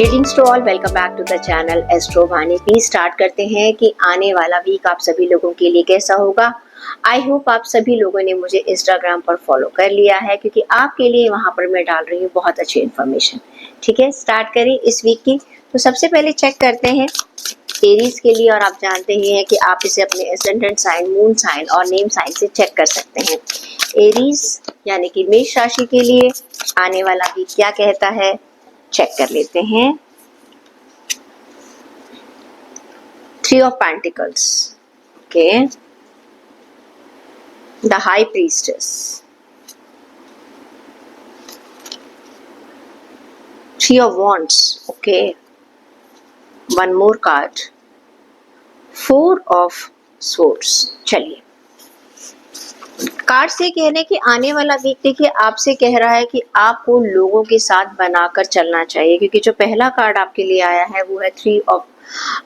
Greetings to all, welcome back to the channel astro Vani. Please start करते हैं कि आने वाला वीक आप सभी लोगों के लिए कैसा होगा। आई होप आप सभी लोगों ने मुझे इंस्टाग्राम पर फॉलो कर लिया है, क्योंकि आपके लिए वहां पर मैं डाल रही हूँ बहुत अच्छी इन्फॉर्मेशन। ठीक है, स्टार्ट करें इस वीक की। तो सबसे पहले चेक करते हैं एरीज के लिए, और आप जानते ही हैं कि आप इसे अपने एसेंडेंट साइन, मून साइन और नेम साइन से चेक कर सकते हैं। एरीज यानी कि मेष राशि के लिए आने वाला वीक क्या कहता है, चेक कर लेते हैं। 3 of Pentacles, okay, the High Priestess, 3 of Wands, okay, one more card, 4 of Swords। चलिए, कार्ड से कहने कि आने वाला वीक देखिए आपसे कह रहा है कि आपको लोगों के साथ बनाकर चलना चाहिए, क्योंकि जो पहला कार्ड आपके लिए आया है वो है 3 ऑफ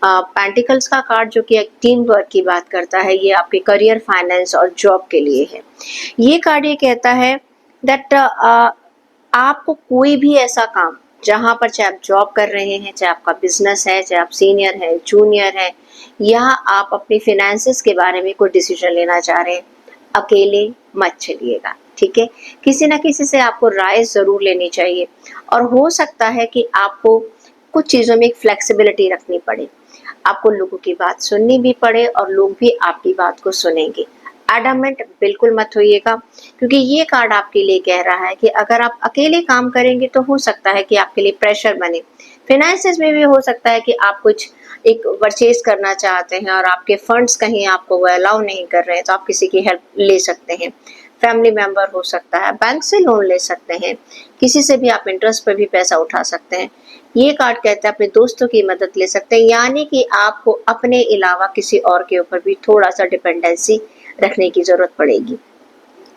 पेंटिकल्स का कार्ड, जो कि एक टीम वर्क की बात करता है। ये आपके करियर, फाइनेंस और जॉब के लिए है। ये कार्ड ये कहता है दैट आपको कोई भी ऐसा काम, जहां पर चाहे आप जॉब कर रहे हैं, चाहे आपका बिजनेस है, चाहे आप सीनियर है, जूनियर है, या आप अपने फिनेंसेस के बारे में कोई डिसीजन लेना चाह रहे हैं, अकेले मत चलिएगा। ठीक है, किसी ना किसी से आपको राय जरूर लेनी चाहिए, और हो सकता है कि आपको कुछ चीजों में एक फ्लेक्सिबिलिटी रखनी पड़े, आपको लोगों की बात सुननी भी पड़े और लोग भी आपकी बात को सुनेंगे। एडमेंट बिल्कुल मत होइएगा, क्योंकि ये कार्ड आपके लिए कह रहा है कि अगर आप अकेले काम करेंगे तो हो सकता है कि आपके लिए प्रेशर बने। फिनेंसेस में भी हो सकता है कि आप कुछ एक परचेज करना चाहते हैं और आपके फंड्स कहीं आपको वो अलाउ नहीं कर रहे हैं, तो आप किसी की हेल्प ले सकते हैं। फैमिली मेंबर हो सकता है, बैंक से लोन ले सकते हैं, किसी से भी आप इंटरेस्ट पर भी पैसा उठा सकते हैं। ये कार्ड कहता है अपने दोस्तों की मदद ले सकते हैं, यानी कि आपको अपने अलावा किसी और के ऊपर भी थोड़ा सा डिपेंडेंसी रखने की जरूरत पड़ेगी।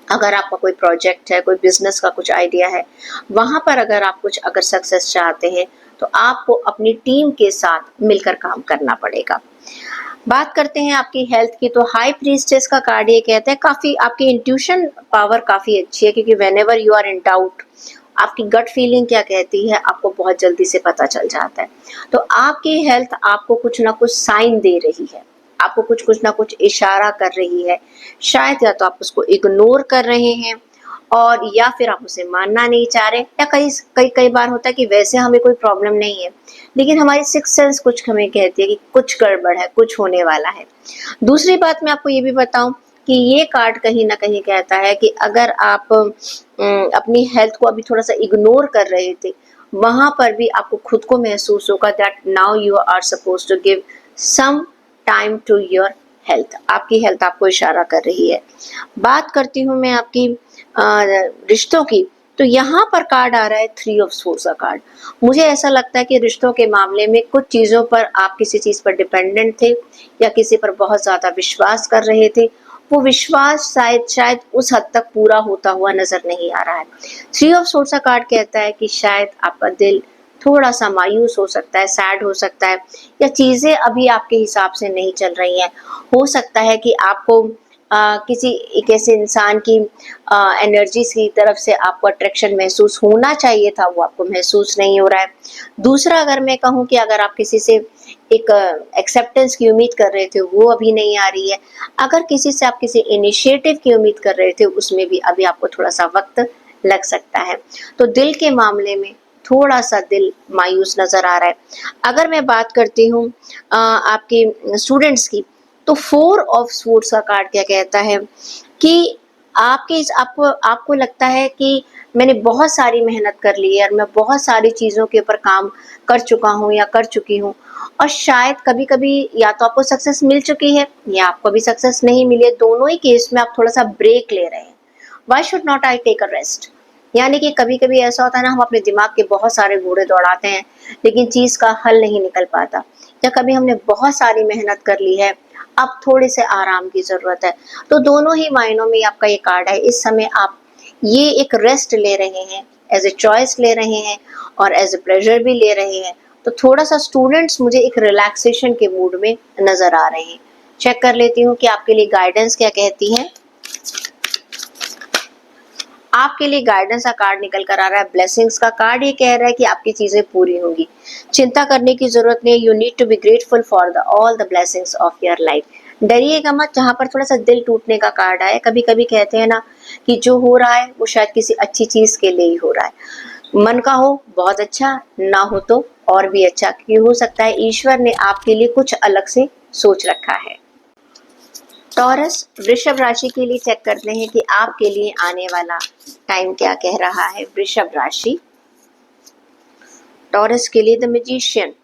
अगर आपका कोई प्रोजेक्ट है, कोई बिजनेस का कुछ आइडिया है, वहां पर अगर आप कुछ अगर सक्सेस चाहते हैं तो आपको अपनी टीम के साथ मिलकर काम करना पड़ेगा। बात करते हैं आपकी हेल्थ की, तो हाई प्रीस्टेस का कार्ड ये कहता है काफी आपकी इंट्यूशन पावर काफी अच्छी है, क्योंकि whenever you are in doubt, आपकी गट फीलिंग क्या कहती है आपको बहुत जल्दी से पता चल जाता है। तो आपकी हेल्थ आपको कुछ ना कुछ साइन दे रही है, आपको कुछ ना कुछ इशारा कर रही है। शायद या तो आप उसको इग्नोर कर रहे हैं, और या फिर आप उसे मानना नहीं चाह रहे, या कई कई कई बार होता है कि वैसे हमें कोई प्रॉब्लम नहीं है, लेकिन हमारी सिक्स सेंस कुछ हमें कहती है कि कुछ गड़बड़ है, कुछ होने वाला है। दूसरी बात मैं आपको ये भी बताऊं कि ये कार्ड कहीं ना कहीं कहता है कि अगर आप अपनी हेल्थ को अभी थोड़ा सा इग्नोर कर रहे थे, वहां पर भी आपको खुद को महसूस होगा that now you are suppose to give some time to your health. आपकी हेल्थ आपको इशारा कर रही है। बात करती हूँ मैं आपकी रिश्तों की, तो यहाँ पर कार्ड आ रहा है 3 ऑफ सोर्स का कार्ड। मुझे ऐसा लगता है कि रिश्तों के मामले में कुछ चीजों पर आप किसी चीज पर डिपेंडेंट थे, या किसी पर बहुत ज्यादा विश्वास कर रहे थे। वो विश्वास शायद उस हद तक पूरा होता हुआ नजर नहीं आ रहा है। 3 ऑफ सोर्स का कार्ड कहता है कि शायद आपका दिल थोड़ा सा मायूस हो सकता है, सैड हो सकता है, या चीजें अभी आपके हिसाब से नहीं चल रही हैं। हो सकता है कि आपको किसी एक ऐसे इंसान की एनर्जी की तरफ से आपको अट्रैक्शन महसूस होना चाहिए था, वो आपको महसूस नहीं हो रहा है। दूसरा, अगर मैं कहूँ कि अगर आप किसी से एक एक्सेप्टेंस की उम्मीद कर रहे थे, वो अभी नहीं आ रही है। अगर किसी से आप किसी इनिशिएटिव की उम्मीद कर रहे थे, उसमें भी अभी आपको थोड़ा सा वक्त लग सकता है। तो दिल के मामले में थोड़ा सा दिल मायूस नजर आ रहा है। अगर मैं बात करती हूँ आपके स्टूडेंट्स की, तो 4 ऑफ स्वॉर्ड्स का कार्ड क्या कहता है कि आपको लगता है कि मैंने बहुत सारी मेहनत कर ली है, और मैं बहुत सारी चीजों के ऊपर काम कर चुका हूँ या कर चुकी हूँ, और शायद कभी कभी या तो आपको सक्सेस मिल चुकी है या आपको भी सक्सेस नहीं मिली है। दोनों ही केस में आप थोड़ा सा ब्रेक ले रहे हैं। Why should not I take a rest, यानी कि कभी कभी ऐसा होता है ना, हम अपने दिमाग के बहुत सारे घोड़े दौड़ाते हैं, लेकिन चीज का हल नहीं निकल पाता। या कभी हमने बहुत सारी मेहनत कर ली है, अब थोड़े से आराम की जरूरत है। तो दोनों ही मायनों में आपका ये कार्ड है। इस समय आप ये एक रेस्ट ले रहे हैं, एज ए चॉइस ले रहे हैं, और एज ए प्लेजर भी ले रहे हैं। तो थोड़ा सा स्टूडेंट्स मुझे एक रिलैक्सेशन के मूड में नजर आ रहे हैं। चेक कर लेती हूँ कि आपके लिए गाइडेंस क्या कहती है। आपके लिए गाइडेंस का कार्ड निकल कर आ रहा है, ब्लेसिंग्स का कार्ड। ये कह रहा है कि आपकी चीजें पूरी होंगी, चिंता करने की जरूरत नहीं। You need to be grateful for the all the blessings of your life. डरिएगा मत। जहां पर थोड़ा सा दिल टूटने का कार्ड आया, कभी कभी कहते हैं ना कि जो हो रहा है वो शायद किसी अच्छी चीज के लिए ही हो रहा है। मन का हो बहुत अच्छा, ना हो तो और भी अच्छा, क्योंकि हो सकता है ईश्वर ने आपके लिए कुछ अलग से सोच रखा है। टॉरस वृषभ राशि के लिए चेक करते हैं कि आपके लिए आने वाला टाइम क्या कह रहा है। वृषभ राशि, टॉरस के लिए the magician,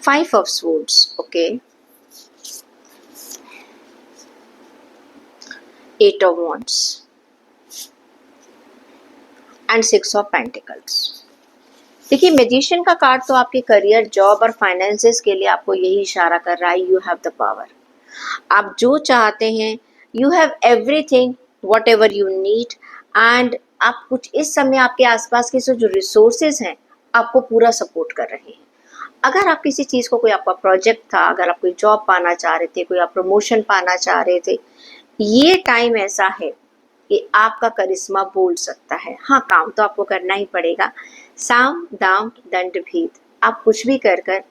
5 of swords, okay, 8 of wands and 6 of pentacles. देखिए, मैजिशियन का कार्ड तो आपके करियर, जॉब और फाइनेंसेस के लिए आपको यही इशारा कर रहा है, यू हैव द पावर। आप जो चाहते हैं, you have everything what ever you need, and आप कुछ इस समय आपके आसपास के जो रिसोर्सेज हैं आपको पूरा सपोर्ट कर रहे हैं। अगर आप किसी चीज़ को, कोई आपका प्रोजेक्ट था, अगर आप कोई जॉब पाना चाह रहे थे, कोई आप प्रमोशन पाना चाह रहे थे, ये टाइम ऐसा है कि आपका करिश्मा बोल सकता है। हाँ, काम तो आपको करना ही पड़ेगा। साम दाम दंड भेद, आप कुछ भी कर कर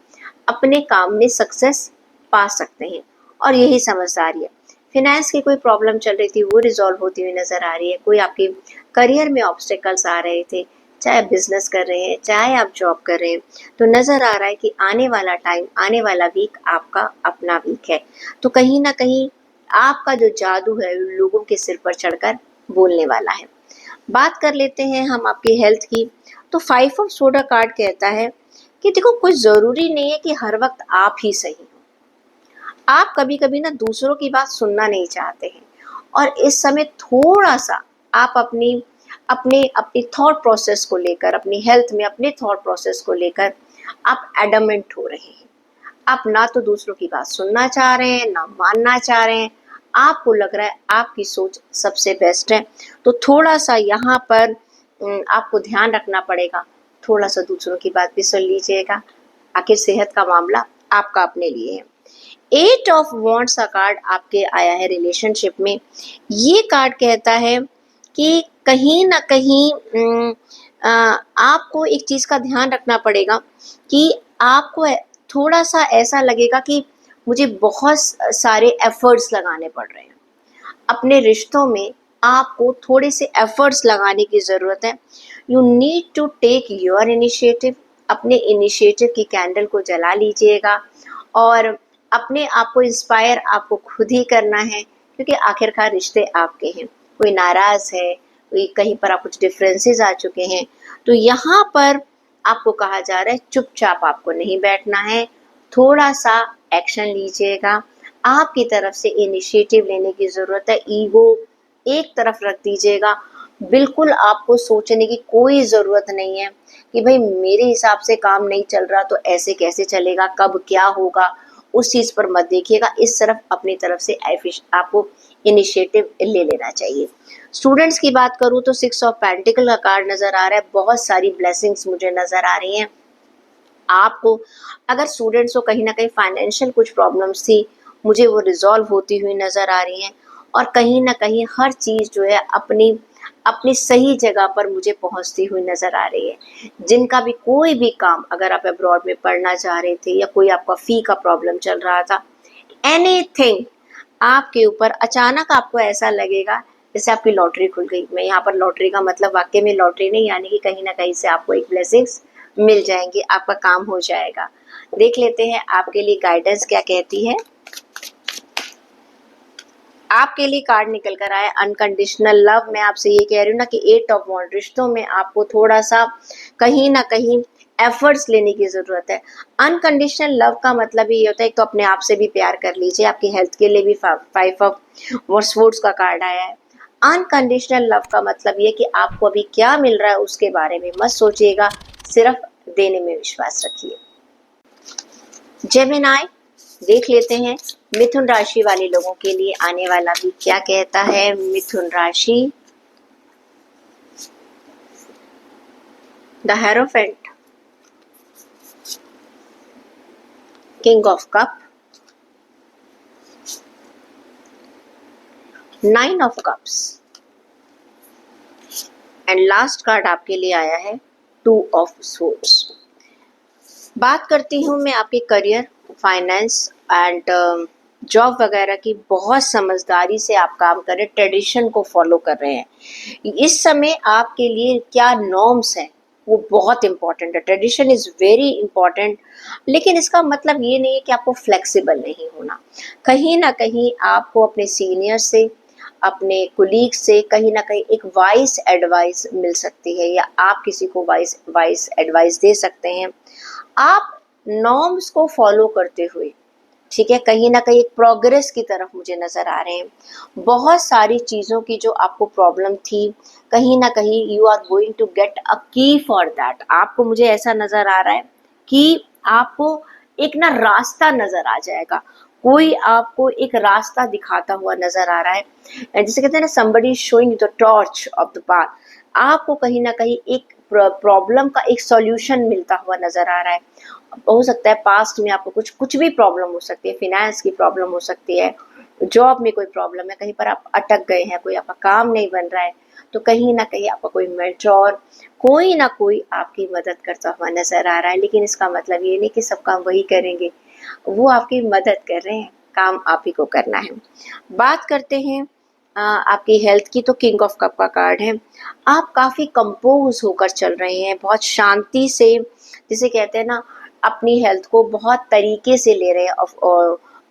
अपने काम में सक्सेस पा सकते हैं, और यही समझदारी है। फिनेंस की कोई प्रॉब्लम चल रही थी, वो रिजॉल्व होती हुई नजर आ रही है। कोई आपके करियर में ऑब्स्टेकल्स आ रहे थे, चाहे आप बिजनेस कर रहे हैं, चाहे आप जॉब कर रहे हैं, तो नजर आ रहा है कि आने वाला टाइम, आने वाला वीक आपका अपना वीक है। तो कहीं ना कहीं आपका जो जादू है लोगों के सिर पर चढ़कर बोलने वाला है। बात कर लेते हैं हम आपकी हेल्थ की। तो 5 ऑफ सोडा कार्ड कहता है कि देखो, कोई जरूरी नहीं है कि हर वक्त आप ही सही हो। आप कभी कभी ना दूसरों की बात सुनना नहीं चाहते हैं, और इस समय थोड़ा सा आप अपनी अपने अपनी थॉट प्रोसेस को लेकर, अपनी हेल्थ में अपने थॉट प्रोसेस को लेकर आप एडमेंट हो रहे हैं। आप ना तो दूसरों की बात सुनना चाह रहे हैं, ना मानना चाह रहे हैं। आपको लग रहा है आपकी सोच सबसे बेस्ट है। तो थोड़ा सा यहाँ पर आपको ध्यान रखना पड़ेगा, थोड़ा सा दूसरों की बात भी सुन लीजिएगा। आखिर सेहत का मामला आपका अपने लिए है। 8 ऑफ वॉन्ड्स का कार्ड आपके आया है रिलेशनशिप में। ये कार्ड कहता है कि कहीं ना कहीं आपको एक चीज का ध्यान रखना पड़ेगा कि आपको थोड़ा सा ऐसा लगेगा कि मुझे बहुत सारे एफर्ट्स लगाने पड़ रहे हैं अपने रिश्तों में। आपको थोड़े से एफर्ट्स लगाने की ज़रूरत है। You need to take your initiative. अपने इनिशिएटिव की कैंडल को जला लीजिएगा, और अपने आप को इंस्पायर आपको खुद ही करना है, क्योंकि आखिरकार रिश्ते आपके हैं। कोई नाराज़ है, कोई कहीं पर आप कुछ डिफरेंसेस आ चुके हैं, तो यहाँ पर आपको कहा जा रहा है चुपचाप आपको नहीं बैठना है, थोड़ा सा एक्शन लीजिएगा। आपकी तरफ से इनिशिएटिव लेने की ज़रूरत है। ईगो एक तरफ रख दीजिएगा। बिल्कुल आपको सोचने की कोई ज़रूरत नहीं है कि भाई मेरे हिसाब से काम नहीं चल रहा तो ऐसे कैसे चलेगा, कब क्या होगा, उस चीज़ पर मत देखिएगा। इस तरफ अपनी तरफ से आपको इनिशिएटिव ले लेना चाहिए। स्टूडेंट्स की बात करूँ तो 6 ऑफ पेंटिकल का कार्ड नज़र आ रहा है। बहुत सारी ब्लेसिंग्स मुझे नज़र आ रही हैं। आपको, अगर स्टूडेंट्स को कहीं ना कहीं फाइनेंशियल कुछ प्रॉब्लम्स थी, मुझे वो रिजॉल्व होती हुई नज़र आ रही हैं, और कहीं ना कहीं हर चीज़ जो है अपनी अपनी सही जगह पर मुझे पहुंचती हुई नज़र आ रही है। जिनका भी कोई भी काम, अगर आप अब्रॉड में पढ़ना चाह रहे थे, या कोई आपका फ़ी का प्रॉब्लम चल रहा था, एनीथिंग आपके ऊपर अचानक आपको ऐसा लगेगा जैसे आपकी लॉटरी खुल गई। मैं यहाँ पर लॉटरी का मतलब वाकई में लॉटरी नहीं, यानी कि कहीं ना कहीं से आपको एक ब्लेसिंग्स मिल जाएंगी, आपका काम हो जाएगा। देख लेते हैं आपके लिए गाइडेंस क्या कहती है। आपके लिए कार्ड निकल कर आया अनकंडीशनल लव। मैं आपसे ये कह रही हूँ ना कि 8 ऑफ वॉन्ड, रिश्तों में आपको थोड़ा सा कहीं ना कहीं एफर्ट्स लेने की जरूरत है। अनकंडीशनल लव का मतलब ये होता है, एक तो अपने आप से भी प्यार कर लीजिए। आपकी हेल्थ के लिए भी 5 ऑफ स्वॉर्ड्स का कार्ड आया है। अनकंडीशनल लव का मतलब ये कि आपको अभी क्या मिल रहा है उसके बारे में मत सोचिएगा, सिर्फ देने में विश्वास रखिए। जेमिनाई, देख लेते हैं मिथुन राशि वाले लोगों के लिए आने वाला भी क्या कहता है। मिथुन राशि, the hierophant, king of cup, nine of cups and last card आपके लिए आया है टू ऑफ सोर्ड्स। बात करती हूँ मैं आपके करियर, फाइनेंस एंड जॉब वगैरह की। बहुत समझदारी से आप काम कर रहे हैं, ट्रेडिशन को फॉलो कर रहे हैं। इस समय आपके लिए क्या नॉर्म्स हैं वो बहुत इंपॉर्टेंट है। ट्रेडिशन इज़ वेरी इंपॉर्टेंट, लेकिन इसका मतलब ये नहीं है कि आपको फ्लेक्सिबल नहीं होना। कहीं ना कहीं आपको अपने सीनियर से, अपने कुलीग से कहीं ना कहीं एक वाइस एडवाइस मिल सकती है, या आप किसी को वाइस वाइस एडवाइस दे सकते हैं। आप नॉर्म्स को फॉलो करते हुए, ठीक है, कहीं ना कहीं एक प्रोग्रेस की तरफ मुझे नज़र आ रहे हैं। बहुत सारी चीज़ों की जो आपको प्रॉब्लम थी, कहीं ना कहीं you are going to get a key for that. आपको, मुझे ऐसा नज़र आ रहा है कि आपको एक ना रास्ता नज़र आ जाएगा, कोई आपको एक रास्ता दिखाता हुआ नज़र आ रहा है। जिसे कहते हैं ना, somebody showing the torch of the path. आपको कहीं ना कहीं एक प्रॉब्लम का एक सॉल्यूशन मिलता हुआ नज़र आ रहा है। हो सकता है पास्ट में आपको कुछ कुछ भी प्रॉब्लम हो सकती है, फिनेंस की प्रॉब्लम हो सकती है, जॉब में कोई प्रॉब्लम है, कहीं पर आप अटक गए हैं, कोई आपका काम नहीं बन रहा है, तो कहीं ना कहीं आपका कोई मेंटोर, कोई ना कोई आपकी मदद करता हुआ नज़र आ रहा है। लेकिन इसका मतलब ये नहीं कि सब काम वही करेंगे, वो आपकी मदद कर रहे हैं, काम आप ही को करना है। बात करते हैं आपकी हेल्थ की, तो किंग ऑफ कप का कार्ड है। आप काफ़ी कंपोज होकर चल रहे हैं, बहुत शांति से, जिसे कहते हैं ना, अपनी हेल्थ को बहुत तरीके से ले रहे हैं।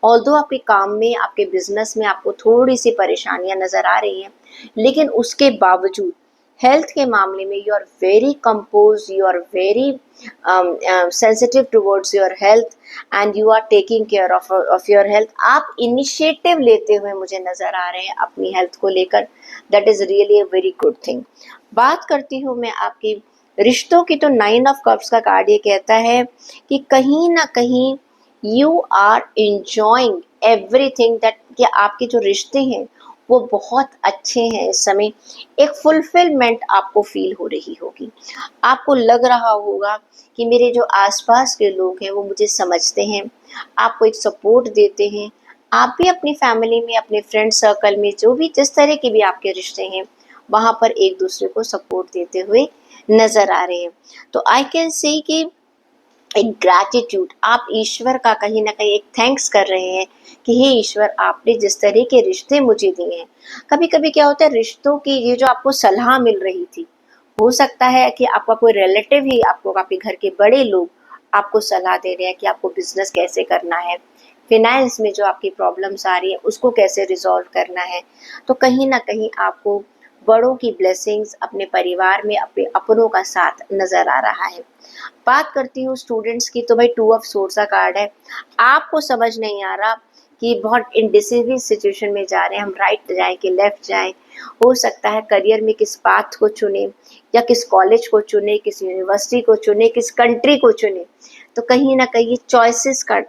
ऑल्दो आपके काम में, आपके बिजनेस में आपको थोड़ी सी परेशानियां नज़र आ रही हैं, लेकिन उसके बावजूद हेल्थ के मामले में you are very compose, you are very sensitive towards your health and you are taking care of your health. आप इनिशिएटिव लेते हुए मुझे नज़र आ रहे हैं अपनी हेल्थ को लेकर। That is really a very good thing. बात करती हूँ मैं आपकी रिश्तों की, तो नाइन ऑफ कप्स का कार्ड ये कहता है कि कहीं ना कहीं you are enjoying everything that, कि आपके जो रिश्ते हैं वो बहुत अच्छे हैं। इस समय एक फुलफिलमेंट आपको फील हो रही होगी। आपको लग रहा होगा कि मेरे जो आसपास के लोग हैं वो मुझे समझते हैं, आपको एक सपोर्ट देते हैं। आप भी अपनी फैमिली में, अपने फ्रेंड सर्कल में, जो भी जिस तरह के भी आपके रिश्ते हैं, वहाँ पर एक दूसरे को सपोर्ट देते हुए नज़र आ रहे हैं। तो आई कैन से कि एक ग्रैटिट्यूड, आप ईश्वर का कहीं ना कहीं एक थैंक्स कर रहे हैं कि हे ईश्वर, आपने जिस तरह के रिश्ते मुझे दिए हैं। कभी कभी क्या होता है, रिश्तों की ये जो आपको सलाह मिल रही थी, हो सकता है कि आपका कोई रिलेटिव ही, आपको आपके घर के बड़े लोग आपको सलाह दे रहे हैं कि आपको बिजनेस कैसे करना है, फिनेंस में जो आपकी प्रॉब्लम्स आ रही है उसको कैसे रिजॉल्व करना है। तो कहीं ना कहीं आपको बड़ों की ब्लेसिंग्स, अपने परिवार में अपने अपनों का साथ नज़र आ रहा है। बात करती हूँ स्टूडेंट्स की, तो भाई टू ऑफ सोर्ड्स का कार्ड है। आपको समझ नहीं आ रहा कि बहुत इंडिसिसिव सिचुएशन में जा रहे हैं, हम राइट जाएं कि लेफ्ट जाएं। हो सकता है करियर में किस पाथ को चुने, या किस कॉलेज को चुने, किस यूनिवर्सिटी को चुने, किस कंट्री को चुने। तो कहीं ना कहीं चॉइसेस का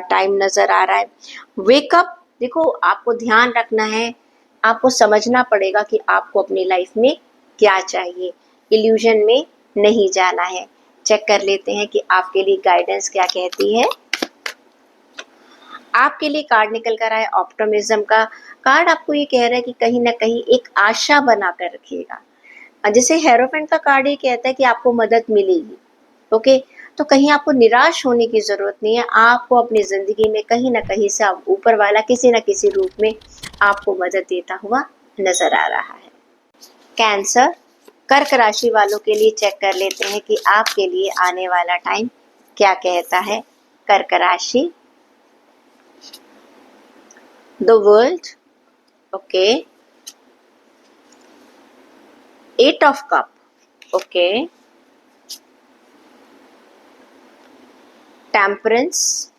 टाइम नज़र आ रहा है। वेकअप, देखो आपको ध्यान रखना है, आपको समझना पड़ेगा कि आपको अपनी लाइफ में क्या चाहिए। इल्यूजन में नहीं जाना है। चेक कर लेते हैं कि आपके लिए गाइडेंस क्या कहती है। आपके लिए कार्ड निकल कर आया ऑप्टिमिज्म का कार्ड। आपको ये कह रहा है कि कहीं ना कहीं एक आशा बना कर रखिएगा। जैसे हेरोफेंट का कार्ड ये कहता है कि आपको मदद मिलेगी। ओके, तो कहीं आपको निराश होने की ज़रूरत नहीं है। आपको अपनी ज़िंदगी में कहीं ना कहीं से आप ऊपर वाला किसी न किसी रूप में आपको मदद देता हुआ नज़र आ रहा है। कैंसर, कर्क राशि वालों के लिए चेक कर लेते हैं कि आपके लिए आने वाला टाइम क्या कहता है। कर्क राशि, the world, okay, eight of cup, okay, temperance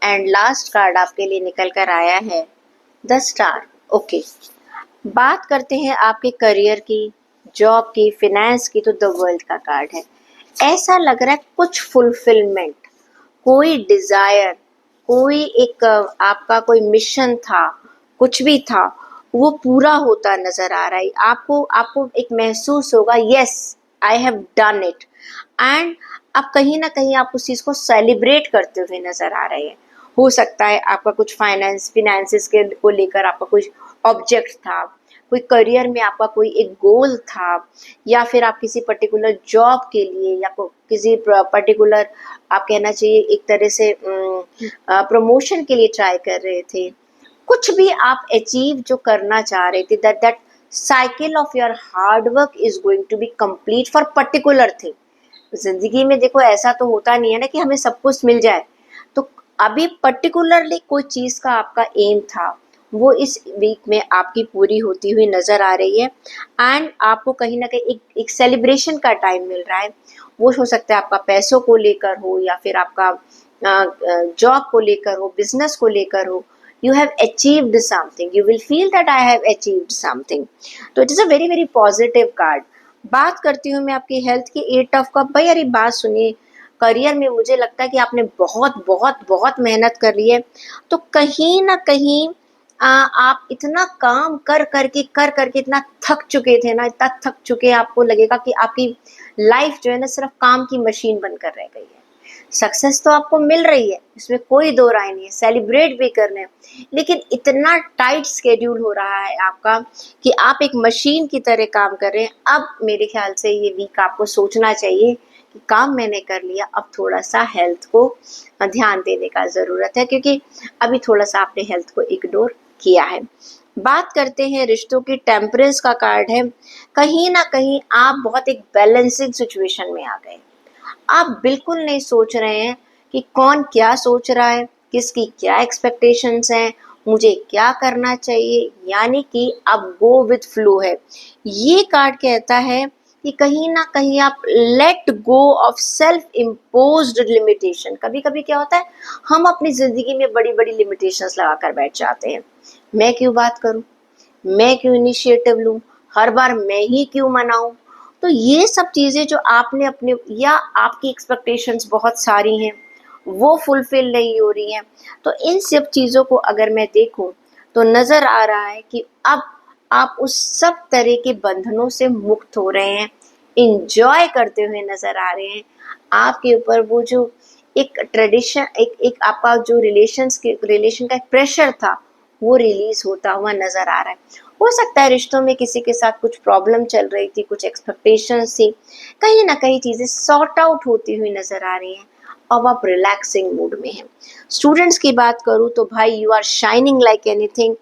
and last card आपके लिए निकल कर आया है द स्टार। ओके, बात करते हैं आपके करियर की, जॉब की, फिनेंस की, तो द वर्ल्ड का कार्ड है। ऐसा लग रहा है कुछ फुलफिलमेंट, कोई डिजायर, कोई एक आपका कोई मिशन था, कुछ भी था, वो पूरा होता नजर आ रहा है। आपको आपको एक महसूस होगा, yes I have done it, and आप कहीं ना कहीं आप उस चीज़ को सेलिब्रेट करते हुए नजर आ रहे हैं। हो सकता है आपका कुछ फाइनेंसिस के को लेकर आपका कुछ ऑब्जेक्ट था, कोई करियर में आपका कोई एक गोल था, या फिर आप किसी पर्टिकुलर जॉब के लिए या किसी पर्टिकुलर, आप कहना चाहिए एक तरह से प्रमोशन के लिए ट्राई कर रहे थे, कुछ भी आप अचीव जो करना चाह रहे थे, that cycle of your hard work is going to be complete for particular thing. जिंदगी में देखो ऐसा तो होता नहीं है ना कि हमें सब कुछ मिल जाए, तो अभी पर्टिकुलरली कोई चीज का आपका एम था, वो इस वीक में आपकी पूरी होती हुई नजर आ रही है, एंड आपको कहीं ना कहीं एक सेलिब्रेशन का टाइम मिल रहा है। वो हो सकता है आपका पैसों को लेकर हो, या फिर आपका जॉब को लेकर हो, बिजनेस को लेकर हो। You have achieved something, you will feel that I have achieved something, तो it is a very very positive card। बात करती हूँ मैं आपकी हेल्थ की, 8 ऑफ कप। भाई यार बात सुनिए, करियर में मुझे लगता है कि आपने बहुत बहुत बहुत मेहनत कर ली है, तो कहीं ना कहीं आप इतना काम कर करके इतना थक चुके थे ना, इतना थक चुके, आपको लगेगा कि आपकी लाइफ जो है ना सिर्फ काम की मशीन बनकर रह गई है। सक्सेस तो आपको मिल रही है, इसमें कोई दो राय नहीं है, सेलिब्रेट भी करने, लेकिन इतना टाइट स्केड्यूल हो रहा है आपका कि आप एक मशीन की तरह काम कर रहे हैं। अब मेरे ख्याल से ये वीक आपको सोचना चाहिए कि काम मैंने कर लिया, अब थोड़ा सा हेल्थ को ध्यान देने का ज़रूरत है, क्योंकि अभी थोड़ा सा आपने हेल्थ को इग्नोर किया है। बात करते हैं रिश्तों की, टेम्परेंस का कार्ड है। कहीं ना कहीं आप बहुत एक बैलेंसिंग सिचुएशन में आ गए, आप बिल्कुल नहीं सोच रहे हैं कि कौन क्या सोच रहा है, किसकी क्या एक्सपेक्टेशंस हैं, मुझे क्या करना चाहिए, यानी कि अब गो विद फ्लो है। ये कार्ड कहता है कि कहीं ना कहीं आप let go of self imposed limitation. कभी कभी क्या होता है, हम अपनी जिंदगी में बड़ी बड़ी लिमिटेशंस लगाकर बैठ जाते हैं। मैं क्यों बात करूं, मैं क्यों इनिशिएटिव लूं, हर बार मैं ही क्यों मनाऊं। तो ये सब चीज़ें जो आपने अपने, या आपकी एक्सपेक्टेशंस बहुत सारी हैं, वो फुलफिल नहीं हो रही हैं, तो इन सब चीज़ों को अगर मैं देखूं तो नज़र आ रहा है कि अब आप उस सब तरह के बंधनों से मुक्त हो रहे हैं, इंजॉय करते हुए नज़र आ रहे हैं। आपके ऊपर वो जो एक ट्रेडिशन, एक आपका जो रिलेशन का एक प्रेशर था, वो रिलीज होता हुआ नज़र आ रहा है। हो सकता है रिश्तों में किसी के साथ कुछ प्रॉब्लम चल रही थी, कुछ एक्सपेक्टेशंस थी, कहीं ना कहीं चीज़ें सॉर्ट आउट होती हुई नज़र आ रही हैं। अब आप रिलैक्सिंग मूड में हैं। स्टूडेंट्स की बात करूँ तो भाई you are shining like anything,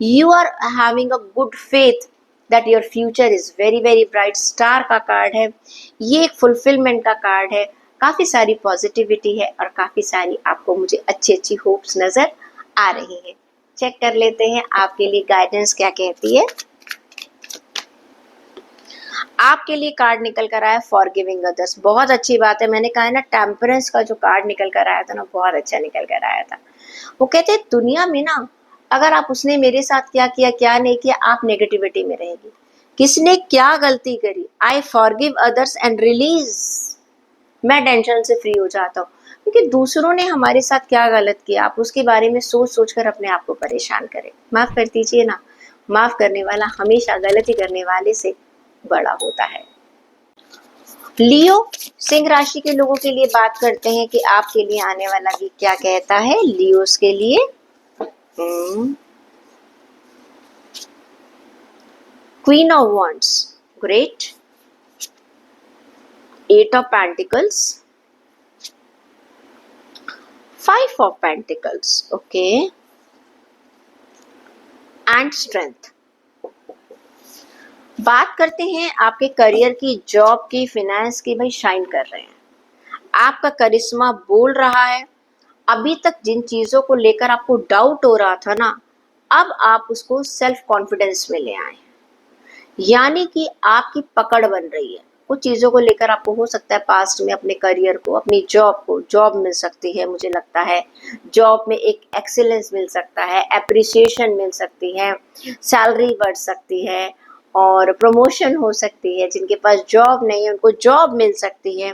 you are having a good faith that your future is very very bright. Star का कार्ड है, ये एक फुलफिलमेंट का कार्ड है, काफ़ी सारी पॉजिटिविटी है और काफ़ी सारी आपको मुझे अच्छी अच्छी होप्स नज़र आ रही हैं। चेक कर लेते हैं आपके लिए गाइडेंस क्या कहती है। आपके लिए कार्ड निकल कर आया फॉरगिविंग अदर्स। बहुत अच्छी बात है, मैंने कहा है ना, टेम्परेंस का जो कार्ड निकल कर आया था ना, बहुत अच्छा निकल कर आया था। वो कहते हैं दुनिया में ना, अगर आप उसने मेरे साथ क्या किया क्या नहीं किया, आप नेगेटिविटी में रहेगी। किसने क्या गलती करी, I forgive others and release, मैं टेंशन से फ्री हो जाता हूँ, क्योंकि दूसरों ने हमारे साथ क्या गलत किया, आप उसके बारे में सोच सोच कर अपने आप को परेशान करें। माफ कर दीजिए ना, माफ करने वाला हमेशा गलती करने वाले से बड़ा होता है। लियो, सिंह राशि के लोगों के लिए बात करते हैं कि आपके लिए आने वाला वीक क्या कहता है लियोस के लिए। Queen of wands, great. 8 of pentacles, 5 of pentacles, okay, and strength. बात करते हैं आपके करियर की, जॉब की, फिनेंस की। भाई शाइन कर रहे हैं, आपका करिश्मा बोल रहा है। अभी तक जिन चीजों को लेकर आपको डाउट हो रहा था ना, अब आप उसको सेल्फ कॉन्फिडेंस में ले आए, यानी कि आपकी पकड़ बन रही है। कुछ चीज़ों को लेकर आपको हो सकता है पास्ट में अपने करियर को, अपनी जॉब को, जॉब मिल सकती है, मुझे लगता है जॉब में एक एक्सीलेंस मिल सकता है, एप्रिसिएशन मिल सकती है, सैलरी बढ़ सकती है और प्रमोशन हो सकती है। जिनके पास जॉब नहीं है उनको जॉब मिल सकती है,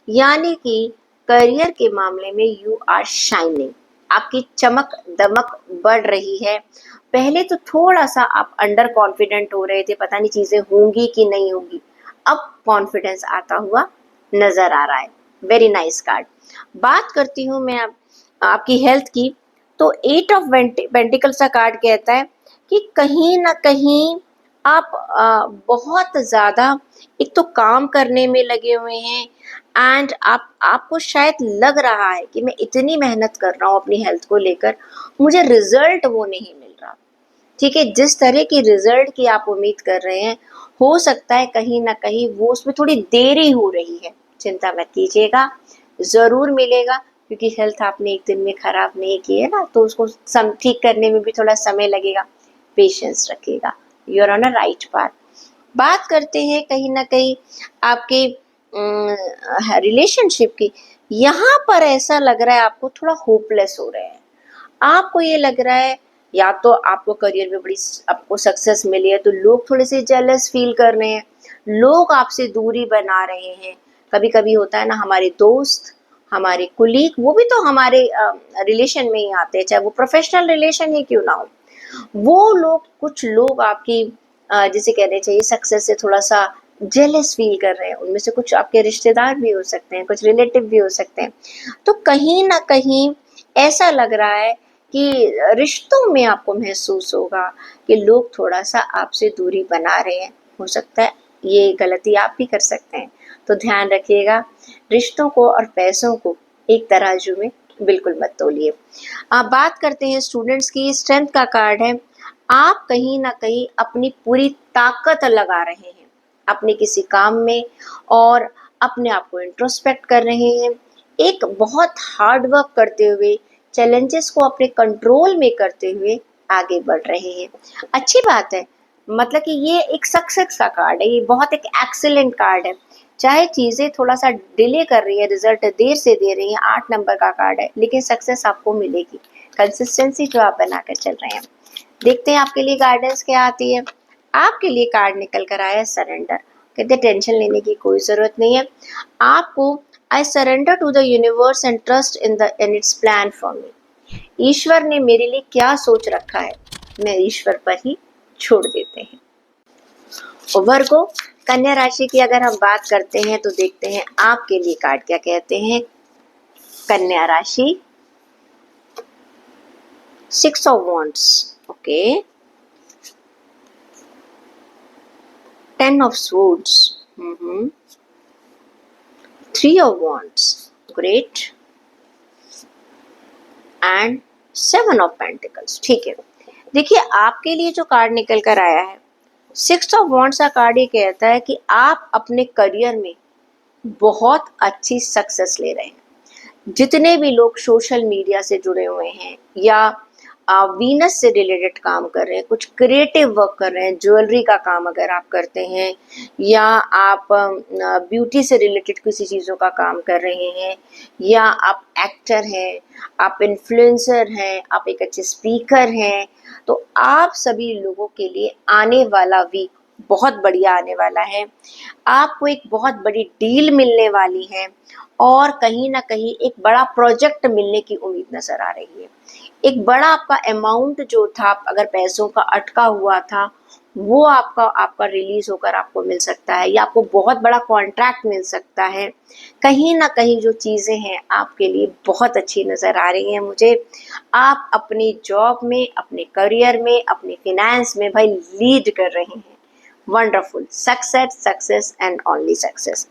यानी कि करियर के मामले में यू आर शाइनिंग, आपकी चमक दमक बढ़ रही है। पहले तो थोड़ा सा आप अंडर कॉन्फिडेंट हो रहे थे, पता नहीं चीजें होंगी कि नहीं होंगी, अब कॉन्फिडेंस आता हुआ नजर आ रहा है। Very nice card. बात करती हूँ मैं अब आपकी हेल्थ की, तो 8 ऑफ पेंटिकल्स का कार्ड कहता है कि कहीं ना कहीं आप बहुत ज़्यादा एक तो काम करने में लगे हुए हैं, एंड आपको शायद लग रहा है कि मैं इतनी मेहनत कर रहा हूँ अपनी हेल्थ को लेकर, मुझे रिजल्ट वो नहीं मिल रहा। ठीक है, जिस तरह की रिजल्ट की आप उम्मीद कर रहे हैं, हो सकता है कहीं ना कहीं वो उसमें थोड़ी देरी हो रही है। चिंता मत कीजिएगा, ज़रूर मिलेगा, क्योंकि हेल्थ आपने एक दिन में खराब नहीं की है ना, तो उसको ठीक करने में भी थोड़ा समय लगेगा। पेशेंस रखिएगा, you are on a right path. बात करते हैं कहीं ना कहीं आपके रिलेशनशिप की। यहाँ पर ऐसा लग रहा है आपको थोड़ा होपलेस हो रहे हैं। आपको ये लग रहा है या तो आपको करियर में बड़ी आपको सक्सेस मिली है तो लोग थोड़े से जेलस फील कर रहे हैं, लोग आपसे दूरी बना रहे हैं। कभी कभी होता है ना, हमारे दोस्त, हमारे कुलीग, वो भी तो हमारे रिलेशन में ही आते हैं, चाहे वो प्रोफेशनल रिलेशन ही क्यों ना हो। वो लोग, कुछ लोग आपकी जिसे कहने चाहिए सक्सेस से थोड़ा सा जेलस फील कर रहे हैं। उनमें से कुछ आपके रिश्तेदार भी हो सकते हैं, कुछ रिलेटिव भी हो सकते हैं। तो कहीं ना कहीं ऐसा लग रहा है कि रिश्तों में आपको महसूस होगा कि लोग थोड़ा सा आपसे दूरी बना रहे हैं। हो सकता है ये गलती आप भी कर सकते हैं, तो ध्यान रखिएगा, रिश्तों को और पैसों को एक तराजू में बिल्कुल मत तोलिए। आप बात करते हैं स्टूडेंट्स की, स्ट्रेंथ का कार्ड है। आप कहीं ना कहीं अपनी पूरी ताकत लगा रहे हैं अपने किसी काम में, और अपने आप को इंट्रोस्पेक्ट कर रहे हैं, एक बहुत हार्ड वर्क करते हुए, चैलेंजेस को अपने कंट्रोल में करते हुए आगे बढ़ रहे हैं। अच्छी बात है, मतलब कि ये एक सक्सेस का कार्ड है, ये बहुत एक एक्सीलेंट कार्ड है। चाहे चीज़ें थोड़ा सा डिले कर रही है, रिजल्ट देर से दे रही हैं, 8 नंबर का कार्ड है, लेकिन सक्सेस आपको मिलेगी। कंसिस्टेंसी जो आप बनाकर चल रहे हैं। देखते हैं आपके लिए गाइडेंस क्या आती है। आपके लिए कार्ड निकल कर आया सरेंडर। कहते टेंशन लेने की कोई ज़रूरत नहीं है आपको। I surrender to the universe and trust in its plan for me. ईश्वर ने मेरे लिए क्या सोच रखा है, मैं ईश्वर पर ही छोड़ देते हैं। वर्गो, कन्या राशि की अगर हम बात करते हैं तो देखते हैं आपके लिए कार्ड क्या कहते हैं। कन्या राशि, 6 of wands, okay, 10 of swords, 3 of wands, great, and 7 of pentacles। ठीक है, देखिए आपके लिए जो कार्ड निकल कर आया है, 6 ऑफ वॉन्ड्स का कार्ड ये कहता है कि आप अपने करियर में बहुत अच्छी सक्सेस ले रहे हैं। जितने भी लोग सोशल मीडिया से जुड़े हुए हैं या वीनस से रिलेटेड काम कर रहे हैं, कुछ क्रिएटिव वर्क कर रहे हैं, ज्वेलरी का काम अगर आप करते हैं, या आप ब्यूटी से रिलेटेड किसी चीज़ों का काम कर रहे हैं, या आप एक्टर हैं, आप इन्फ्लुएंसर हैं, आप एक अच्छे स्पीकर हैं, तो आप सभी लोगों के लिए आने वाला वीक बहुत बढ़िया आने वाला है। आपको एक बहुत बड़ी डील मिलने वाली है, और कहीं ना कहीं एक बड़ा प्रोजेक्ट मिलने की उम्मीद नजर आ रही है। एक बड़ा आपका अमाउंट जो था, अगर पैसों का अटका हुआ था, वो आपका रिलीज होकर आपको मिल सकता है, या आपको बहुत बड़ा कॉन्ट्रैक्ट मिल सकता है। कहीं ना कहीं जो चीज़ें हैं आपके लिए बहुत अच्छी नज़र आ रही हैं मुझे। आप अपनी जॉब में, अपने करियर में, अपने फिनेंस में भाई लीड कर रहे हैं। Wonderful, success, success and only success.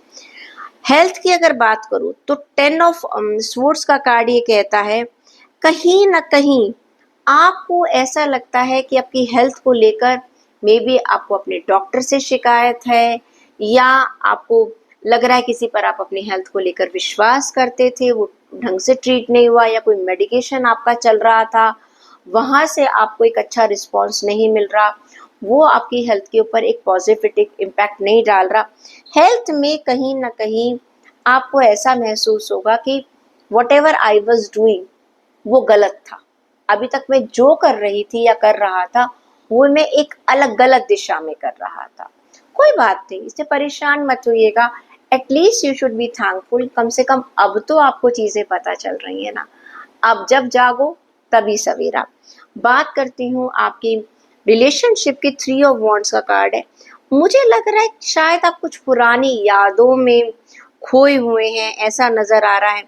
Health की अगर बात करूं तो 10 ऑफ स्वॉर्ड्स का कार्ड ये कहता है, कहीं ना कहीं आपको ऐसा लगता है कि आपकी हेल्थ को लेकर मे बी आपको अपने डॉक्टर से शिकायत है, या आपको लग रहा है किसी पर आप अपनी हेल्थ को लेकर विश्वास करते थे, वो ढंग से ट्रीट नहीं हुआ, या कोई मेडिकेशन आपका चल रहा था, वहाँ से आपको एक अच्छा रिस्पॉन्स नहीं मिल रहा, वो आपकी हेल्थ के ऊपर एक पॉजिटिव इम्पैक्ट नहीं डाल रहा। हेल्थ में कहीं ना कहीं आपको ऐसा महसूस होगा कि what ever I was doing वो गलत था। अभी तक मैं जो कर रही थी या कर रहा था, वो मैं एक अलग गलत दिशा में कर रहा था। कोई बात नहीं, इससे परेशान मत होइएगा। At least you should be thankful, कम से कम अब तो आपको चीज़ें पता चल रही है ना। अब जब जागो तभी सवेरा। बात करती हूँ आपकी रिलेशनशिप की, 3 ऑफ वॉन्ड्स का कार्ड है। मुझे लग रहा है शायद आप कुछ पुरानी यादों में खोए हुए हैं, ऐसा नज़र आ रहा है।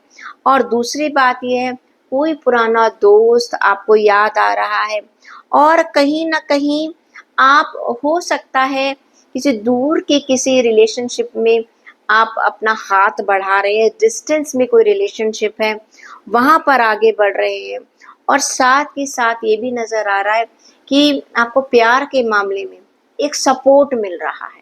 और दूसरी बात यह है, कोई पुराना दोस्त आपको याद आ रहा है और कहीं ना कहीं आप, हो सकता है किसी दूर के किसी रिलेशनशिप में आप अपना हाथ बढ़ा रहे हैं, डिस्टेंस में कोई रिलेशनशिप है वहां पर आगे बढ़ रहे हैं। और साथ ही साथ ये भी नजर आ रहा है कि आपको प्यार के मामले में एक सपोर्ट मिल रहा है,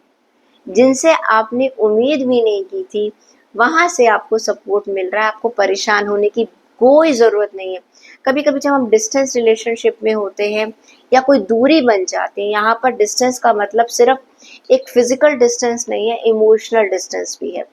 जिनसे आपने उम्मीद भी नहीं की थी, वहां से आपको सपोर्ट मिल रहा है। आपको परेशान होने की कोई ज़रूरत नहीं है। कभी कभी जब हम डिस्टेंस रिलेशनशिप में होते हैं या कोई दूरी बन जाती है, यहाँ पर डिस्टेंस का मतलब सिर्फ एक फिजिकल डिस्टेंस नहीं है, इमोशनल डिस्टेंस भी है।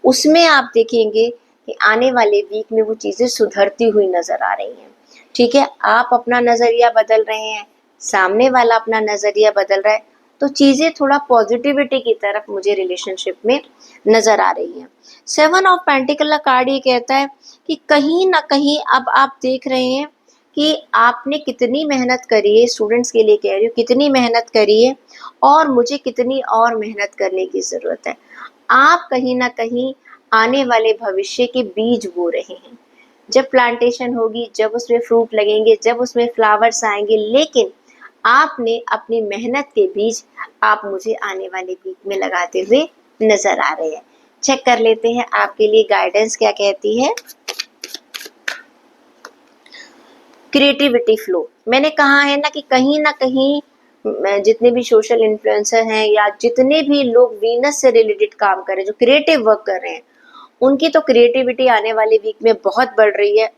उसमें आप देखेंगे कि आने वाले वीक में वो चीज़ें सुधरती हुई नजर आ रही हैं। ठीक है, आप अपना नज़रिया बदल रहे हैं, सामने वाला अपना नज़रिया बदल रहा है, तो चीज़ें थोड़ा पॉजिटिविटी की तरफ मुझे रिलेशनशिप में नज़र आ रही हैं। 7 ऑफ पेंटिकल का कार्ड ये कहता है कि कहीं ना कहीं अब आप देख रहे हैं कि आपने कितनी मेहनत करी है, स्टूडेंट्स के लिए कह रही हूँ, कितनी मेहनत करी है और मुझे कितनी और मेहनत करने की ज़रूरत है। आप कहीं ना कहीं आने वाले भविष्य के बीज बो रहे हैं। जब प्लांटेशन होगी, जब उसमें फ्रूट लगेंगे, जब उसमें फ्लावर्स आएंगे, लेकिन आपने अपनी मेहनत के बीज आप मुझे आने वाले वीक में लगाते हुए नजर आ रहे हैं। चेक कर लेते हैं आपके लिए गाइडेंस क्या कहती है। क्रिएटिविटी फ्लो, मैंने कहा है ना कि कहीं ना कहीं जितने भी सोशल इन्फ्लुएंसर हैं या जितने भी लोग वीनस से रिलेटेड काम कर रहे हैं, जो क्रिएटिव वर्क कर रहे हैं, उनकी तो क्रिएटिविटी आने वाले वीक में बहुत बढ़ रही है।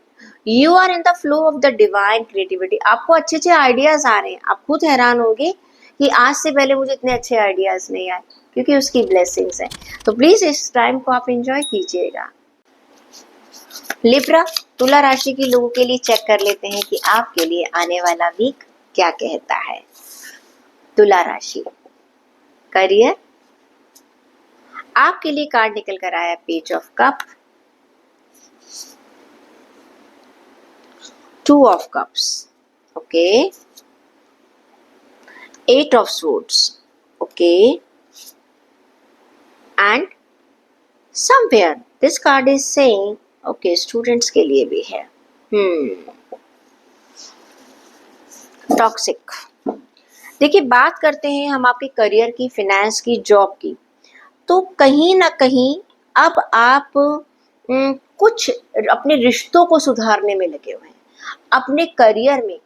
You are in the flow of the divine creativity. आपको अच्छे अच्छे आइडियाज आ रहे हैं। आप खुद हैरान होंगे कि आज से पहले मुझे इतने अच्छे आइडियाज नहीं आए, क्योंकि उसकी ब्लेसिंग्स है। तो प्लीज इस टाइम को आप एंजॉय कीजिएगा। लिब्रा, तुला राशि के लोगों के लिए चेक कर लेते हैं कि आपके लिए आने वाला वीक क्या कहता है। तुला राशि, करियर, आपके लिए कार्ड निकल कर आया page of cup, 2 of cups, okay, 8 of swords, okay, and somewhere this card is saying, okay, students के लिए भी है, टॉक्सिक। देखिए, बात करते हैं हम आपके करियर की, फिनेंस की, जॉब की, तो कहीं ना कहीं अब आप कुछ अपने रिश्तों को सुधारने में लगे हुए हैं। अपने करियर में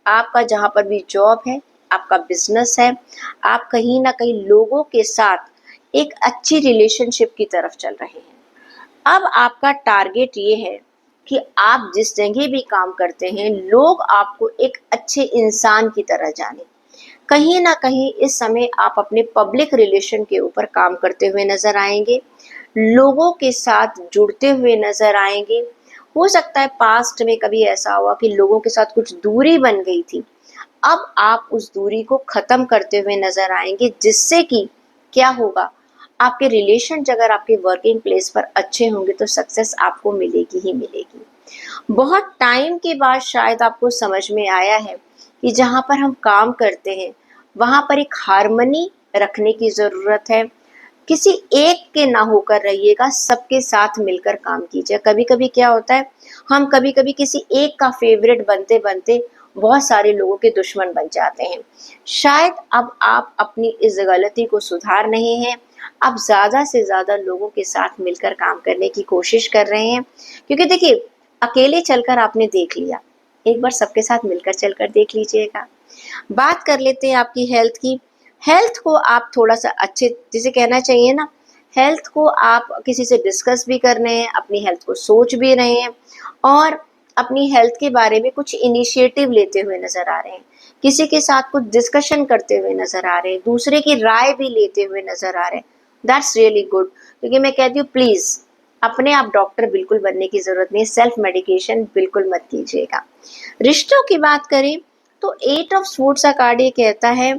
आपका जहाँ पर भी जॉब है, आपका बिजनेस है, आप कहीं ना कहीं लोगों के साथ एक अच्छी रिलेशनशिप की तरफ चल रहे हैं। अब आपका टारगेट ये है कि आप जिस जगह भी काम करते हैं, लोग आपको एक अच्छे इंसान की तरह जाने। कहीं ना कहीं इस समय आप अपने पब्लिक रिलेशन के ऊपर काम करते हुए नजर आएंगे, लोगों के साथ जुड़ते हुए नजर आएंगे। हो सकता है पास्ट में कभी ऐसा हुआ कि लोगों के साथ कुछ दूरी बन गई थी, अब आप उस दूरी को खत्म करते हुए नजर आएंगे, जिससे कि क्या होगा, आपके रिलेशन अगर आपके वर्किंग प्लेस पर अच्छे होंगे तो सक्सेस आपको मिलेगी ही मिलेगी। बहुत टाइम के बाद शायद आपको समझ में आया है कि जहाँ पर हम काम करते हैं वहाँ पर एक हार्मनी रखने की ज़रूरत है। किसी एक के ना होकर रहिएगा, सबके साथ मिलकर काम कीजिए। कभी कभी क्या होता है, हम कभी कभी किसी एक का फेवरेट बनते बनते बहुत सारे लोगों के दुश्मन बन जाते हैं। शायद अब आप अपनी इस गलती को सुधार रहे हैं। आप ज़्यादा से ज़्यादा लोगों के साथ मिलकर काम करने की कोशिश कर रहे हैं, क्योंकि देखिए, अकेले चलकर आपने देख लिया, एक बार सबके साथ मिलकर चलकर देख लीजिएगा। बात कर लेते हैं आपकी हेल्थ की। हेल्थ को आप थोड़ा सा अच्छे, जिसे कहना चाहिए ना, हेल्थ को आप किसी से डिस्कस भी कर रहे हैं, अपनी हेल्थ को सोच भी रहे हैं और अपनी हेल्थ के बारे में कुछ इनिशिएटिव लेते हुए नजर आ रहे हैं। किसी के साथ कुछ डिस्कशन करते हुए नजर आ रहे हैं, दूसरे की राय भी लेते हुए नजर आ रहे हैं। That's really good. क्योंकि मैं कहती हूँ, प्लीज अपने आप डॉक्टर बिल्कुल बनने की जरूरत नहीं, सेल्फ मेडिकेशन बिल्कुल मत कीजिएगा। रिश्तों की बात करें तो 8 ऑफ स्वॉर्ड्स का कार्ड ये कहता है,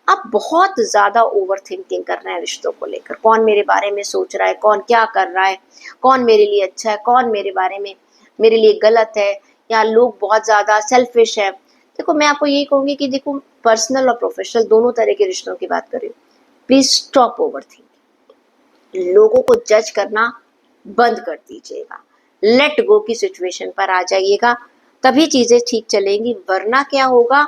आप बहुत ज्यादा ओवर थिंकिंग कर रहे हैं रिश्तों को लेकर। कौन मेरे बारे में सोच रहा है, कौन क्या कर रहा है, कौन मेरे लिए अच्छा है, कौन मेरे बारे में मेरे लिए गलत है, या लोग बहुत ज्यादा सेल्फिश है। देखो, मैं आपको यही कहूंगी कि देखो, पर्सनल और प्रोफेशनल दोनों तरह के रिश्तों की बात करें, प्लीज स्टॉप ओवर थिंकिंग। लोगों को जज करना बंद कर दीजिएगा। लेट गो की सिचुएशन पर आ जाइएगा। तभी चीजें ठीक चलेंगी, वरना क्या होगा,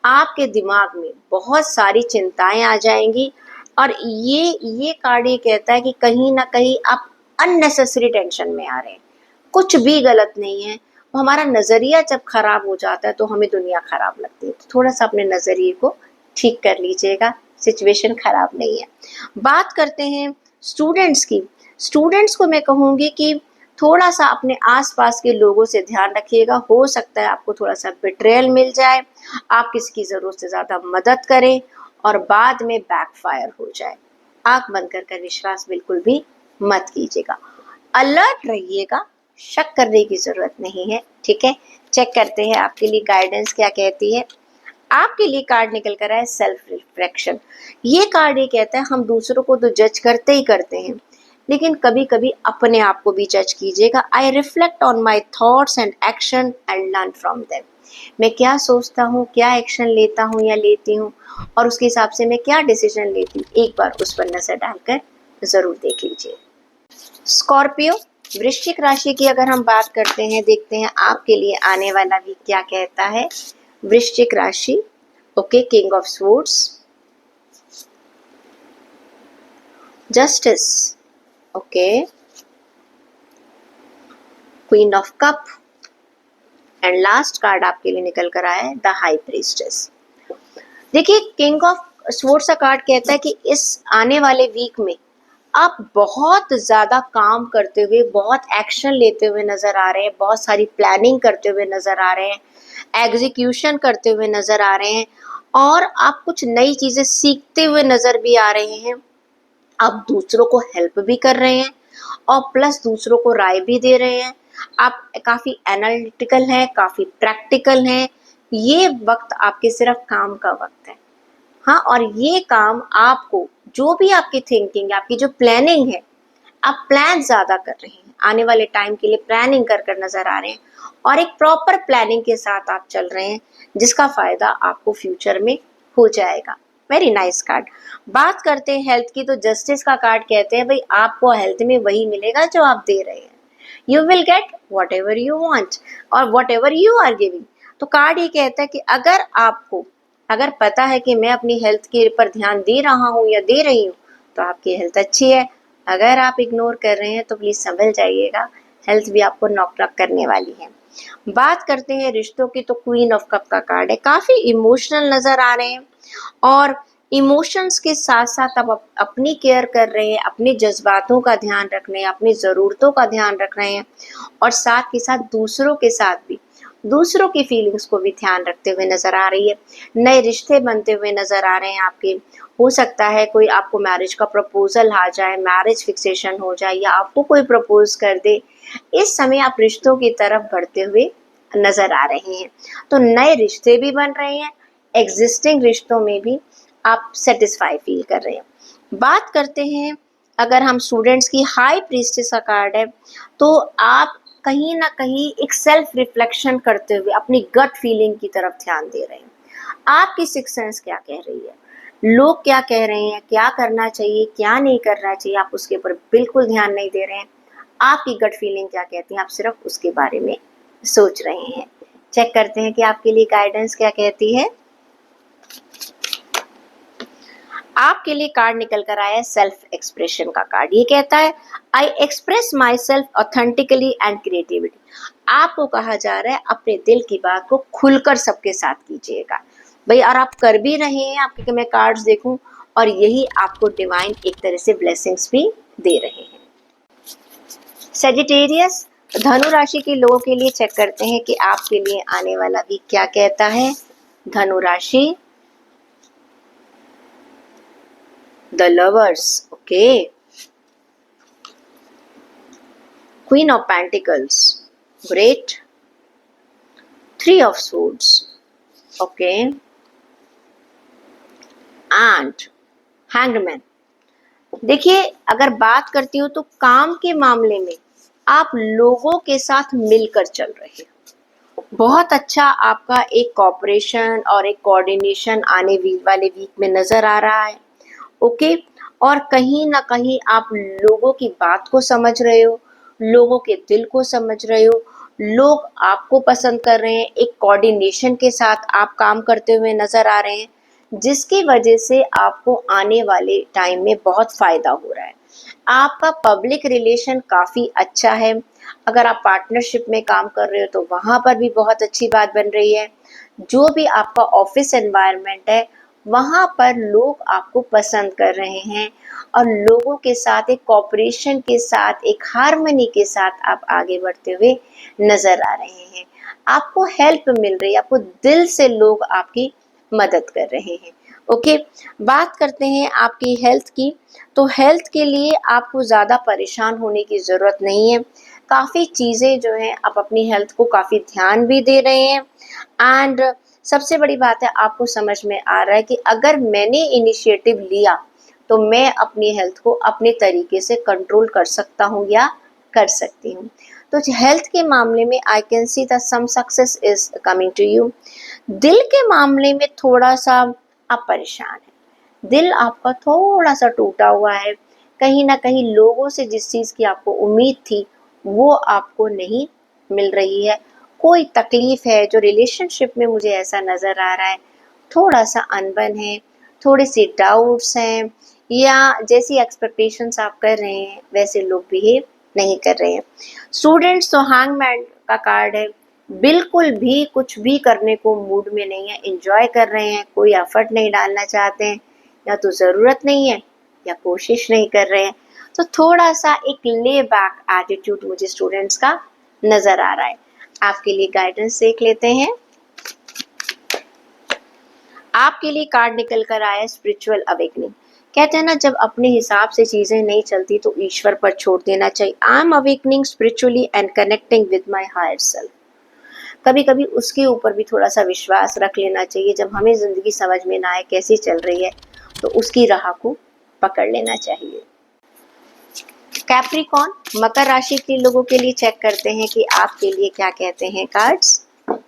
आपके दिमाग में बहुत सारी चिंताएं आ जाएंगी। और ये कार्ड ये कहता है कि कहीं ना कहीं आप अननेसेसरी टेंशन में आ रहे हैं। कुछ भी गलत नहीं है, हमारा नजरिया जब खराब हो जाता है तो हमें दुनिया खराब लगती है। तो थोड़ा सा अपने नजरिए को ठीक कर लीजिएगा, सिचुएशन खराब नहीं है। बात करते हैं स्टूडेंट्स की। स्टूडेंट्स को मैं कहूंगी कि थोड़ा सा अपने आसपास के लोगों से ध्यान रखिएगा। हो सकता है आपको थोड़ा सा बिट्रेयल मिल जाए, आप किसी की जरूरत से ज्यादा मदद करें और बाद में बैकफायर हो जाए। आंख बंद कर विश्वास बिल्कुल भी मत कीजिएगा, अलर्ट रहिएगा, शक करने की जरूरत नहीं है। ठीक है, चेक करते हैं आपके लिए गाइडेंस क्या कहती है। आपके लिए कार्ड निकल कर आया सेल्फ रिफ्लेक्शन। ये कार्ड ये कहता है हम दूसरों को तो जज करते ही करते हैं, लेकिन कभी कभी अपने आप को भी जज कीजिएगा। I reflect on my thoughts and action and learn from them. मैं क्या सोचता हूँ, क्या एक्शन लेता हूँ या लेती हूँ, और उसके हिसाब से मैं क्या डिसीजन लेती हूँ, एक बार उस पर नजर डालकर जरूर देख लीजिए। स्कॉर्पियो, वृश्चिक राशि की अगर हम बात करते हैं, देखते हैं आपके लिए आने वाला वीक क्या कहता है। वृश्चिक राशि, okay, king of swords, justice, okay, queen of cup and last card आपके लिए निकल कर आया है द हाई प्रीस्टेस। देखिए, किंग ऑफ स्वॉर्ड्स का कार्ड कहता है कि इस आने वाले वीक में आप बहुत ज्यादा काम करते हुए, बहुत एक्शन लेते हुए नजर आ रहे हैं, बहुत सारी प्लानिंग करते हुए नजर आ रहे हैं, एग्जीक्यूशन करते हुए नजर आ रहे हैं, और आप कुछ नई चीजें सीखते हुए नजर भी आ रहे हैं। आप दूसरों को हेल्प भी कर रहे हैं और प्लस दूसरों को राय भी दे रहे हैं। आप काफी एनालिटिकल हैं, काफी प्रैक्टिकल हैं। ये वक्त आपके सिर्फ काम का वक्त है। हाँ, और ये काम आपको, जो भी आपकी थिंकिंग है, आपकी जो प्लानिंग है, आप प्लान ज्यादा कर रहे हैं, आने वाले टाइम के लिए प्लानिंग कर कर नजर आ रहे हैं, और एक प्रॉपर प्लानिंग के साथ आप चल रहे हैं, जिसका फायदा आपको फ्यूचर में हो जाएगा। Very nice card. बात करते हैं हेल्थ की, तो जस्टिस का कार्ड कहते हैं भाई आपको हेल्थ में वही मिलेगा जो आप दे रहे हैं। You will get whatever you want और whatever you are giving. तो कार्ड ये कहता है कि अगर पता है कि मैं अपनी हेल्थ के पर ध्यान दे रहा हूँ या दे रही हूँ, तो आपकी हेल्थ अच्छी है। अगर आप इग्नोर कर रहे हैं तो प्लीज संभल जाइएगा, हेल्थ भी आपको नॉक करने वाली है। बात करते हैं रिश्तों की, तो क्वीन ऑफ कप का कार्ड है, काफी इमोशनल नजर आ रहे हैं, और इमोशंस के साथ साथ आप अपनी केयर कर रहे हैं, अपने जज्बातों का ध्यान रख रहे हैं, अपनी ज़रूरतों का ध्यान रख रहे हैं, और साथ के साथ दूसरों के साथ भी, दूसरों की फीलिंग्स को भी ध्यान रखते हुए नजर आ रही है। नए रिश्ते बनते हुए नजर आ रहे हैं आपके। हो सकता है कोई आपको मैरिज का प्रपोजल आ जाए, मैरिज फिक्सेशन हो जाए, या आपको कोई प्रपोज कर दे। इस समय आप रिश्तों की तरफ बढ़ते हुए नजर आ रहे हैं। तो नए रिश्ते भी बन रहे हैं, एग्जिस्टिंग रिश्तों में भी आप सेटिस्फाई फील कर रहे हैं। बात करते हैं अगर हम स्टूडेंट्स की, हाई प्रीस्टेस का कार्ड है, तो आप कहीं ना कहीं एक सेल्फ रिफ्लेक्शन करते हुए अपनी गट फीलिंग की तरफ ध्यान दे रहे हैं। आपकी सिक्स सेंस क्या कह रही है, लोग क्या कह रहे हैं, क्या करना चाहिए, क्या नहीं करना चाहिए, आप उसके ऊपर बिल्कुल ध्यान नहीं दे रहे हैं। आपकी गट फीलिंग क्या कहती है, आप सिर्फ उसके बारे में सोच रहे हैं। चेक करते हैं कि आपके लिए गाइडेंस क्या कहती है। आपके लिए कार्ड निकल कर आया है सेल्फ एक्सप्रेशन का कार्ड। ये कहता है I express my self authentically and creativity. आपको कहा जा रहा है अपने दिल की बात को खुलकर सबके साथ कीजिएगा भाई, और आप कर भी रहे हैं। आपके मैं कार्ड्स देखूं, और यही आपको डिवाइन एक तरह से ब्लेसिंग्स भी दे रहे हैं। सेजिटेरियस, धनु राशि के लोगों के लिए चेक करते हैं कि आपके लिए आने वाला वीक क्या कहता है। धनु राशि, the lovers, okay, queen of pentacles, great, three of swords, okay, and hanged man। देखिए, अगर बात करती हूँ तो काम के मामले में आप लोगों के साथ मिलकर चल रहे हैं। बहुत अच्छा आपका एक कॉपरेशन और एक कोऑर्डिनेशन आने वाले वीक में नजर आ रहा है, ओके। और कहीं ना कहीं आप लोगों की बात को समझ रहे हो, लोगों के दिल को समझ रहे हो, लोग आपको पसंद कर रहे हैं, एक कोऑर्डिनेशन के साथ आप काम करते हुए नजर आ रहे हैं, जिसकी वजह से आपको आने वाले टाइम में बहुत फायदा हो रहा है। आपका पब्लिक रिलेशन काफी अच्छा है। अगर आप पार्टनरशिप में काम कर रहे हो तो वहां पर भी बहुत अच्छी बात बन रही है। जो भी आपका ऑफिस एनवायरनमेंट है वहां पर लोग आपको पसंद कर रहे हैं और लोगों के साथ एक कॉपरेशन के साथ, एक हार्मनी के साथ आप आगे बढ़ते हुए नजर आ रहे हैं। आपको हेल्प मिल रही है, आपको दिल से लोग आपकी मदद कर रहे हैं। ओके, बात करते हैं आपकी हेल्थ की। तो हेल्थ के लिए आपको ज़्यादा परेशान होने की ज़रूरत नहीं है। काफ़ी चीज़ें जो हैं आप अपनी हेल्थ को काफ़ी ध्यान भी दे रहे हैं। एंड सबसे बड़ी बात है, आपको समझ में आ रहा है कि अगर मैंने इनिशिएटिव लिया तो मैं अपनी हेल्थ को अपने तरीके से कंट्रोल कर सकता हूँ या कर सकती हूँ। तो हेल्थ के मामले में I can see that some success is coming to you. दिल के मामले में थोड़ा सा आप परेशान हैं, दिल आपका थोड़ा सा टूटा हुआ है। कहीं ना कहीं लोगों से जिस चीज़ की आपको उम्मीद थी वो आपको नहीं मिल रही है। कोई तकलीफ है जो रिलेशनशिप में मुझे ऐसा नज़र आ रहा है, थोड़ा सा अनबन है, थोड़े से डाउट्स हैं, या जैसी एक्सपेक्टेशंस आप कर रहे हैं वैसे लोग बिहेव नहीं कर रहे हैं। स्टूडेंट्स तो हैंगमैन का कार्ड है, बिल्कुल भी कुछ भी करने को मूड में नहीं है, एंजॉय कर रहे हैं, कोई एफर्ट नहीं डालना चाहते हैं, या तो ज़रूरत नहीं है या कोशिश नहीं कर रहे हैं। तो थोड़ा सा एक ले बैक एटीट्यूड मुझे स्टूडेंट्स का नज़र आ रहा है। आपके लिए गाइडेंस देख लेते हैं। आपके लिए कार्ड निकल कर आया स्पिरिचुअल अवेकनिंग। कहते हैं ना, जब अपने हिसाब से चीजें नहीं चलती तो ईश्वर पर छोड़ देना चाहिए। I am awakening spiritually and connecting with my higher self. कभी कभी उसके ऊपर भी थोड़ा सा विश्वास रख लेना चाहिए। जब हमें जिंदगी समझ में ना आए कैसी चल रही है तो उसकी राह को पकड़ लेना चाहिए। कैप्रिकॉर्न, मकर राशि के लोगों के लिए चेक करते हैं कि आपके लिए क्या कहते हैं कार्ड्स।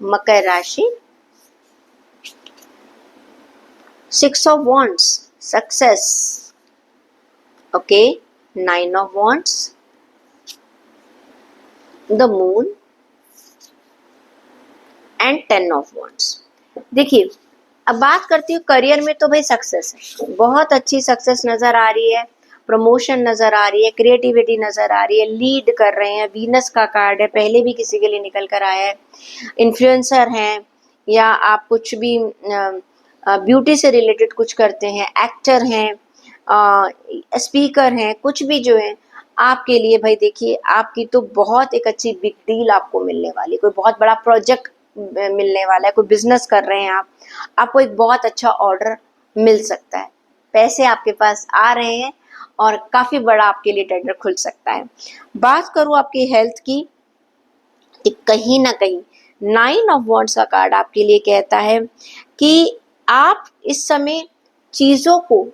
मकर राशि, 6 of Wands, success. Okay, 9 of Wands, the Moon and 10 of Wands. देखिए, अब बात करती हूँ करियर में, तो भाई सक्सेस है, बहुत अच्छी सक्सेस नज़र आ रही है, प्रमोशन नज़र आ रही है, क्रिएटिविटी नज़र आ रही है, लीड कर रहे हैं। वीनस का कार्ड है, पहले भी किसी के लिए निकल कर आया है। इन्फ्लुएंसर हैं या आप कुछ भी ब्यूटी से रिलेटेड कुछ करते हैं, एक्टर हैं, स्पीकर हैं, कुछ भी जो है आपके लिए, भाई देखिए आपकी तो बहुत एक अच्छी बिग डील आपको मिलने वाली, कोई बहुत बड़ा प्रोजेक्ट मिलने वाला है, कोई बिजनेस कर रहे हैं आप, आपको एक बहुत अच्छा ऑर्डर मिल सकता है, पैसे आपके पास आ रहे हैं और काफ़ी बड़ा आपके लिए टेंडर खुल सकता है। बात करूँ आपकी हेल्थ की, कहीं ना कहीं 9 ऑफ वॉन्ड्स का कार्ड आपके लिए कहता है कि आप इस समय चीज़ों को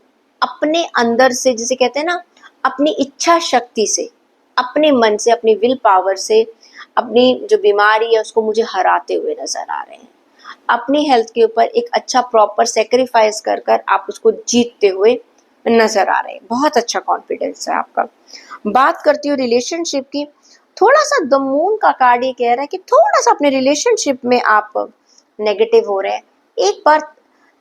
अपने अंदर से, जिसे कहते हैं ना, अपनी इच्छा शक्ति से, अपने मन से, अपनी विल पावर से अपनी जो बीमारी है उसको मुझे हराते हुए नजर आ रहे हैं। अपनी हेल्थ के ऊपर एक अच्छा प्रॉपर सेक्रीफाइस कर कर आप उसको जीतते हुए नजर आ रहे हैं। बहुत अच्छा कॉन्फिडेंस है आपका। बात करती हूँ रिलेशनशिप की, थोड़ा सा द मून का कार्ड ये कह रहा है कि थोड़ा सा अपने रिलेशनशिप में आप नेगेटिव हो रहे हैं। एक बार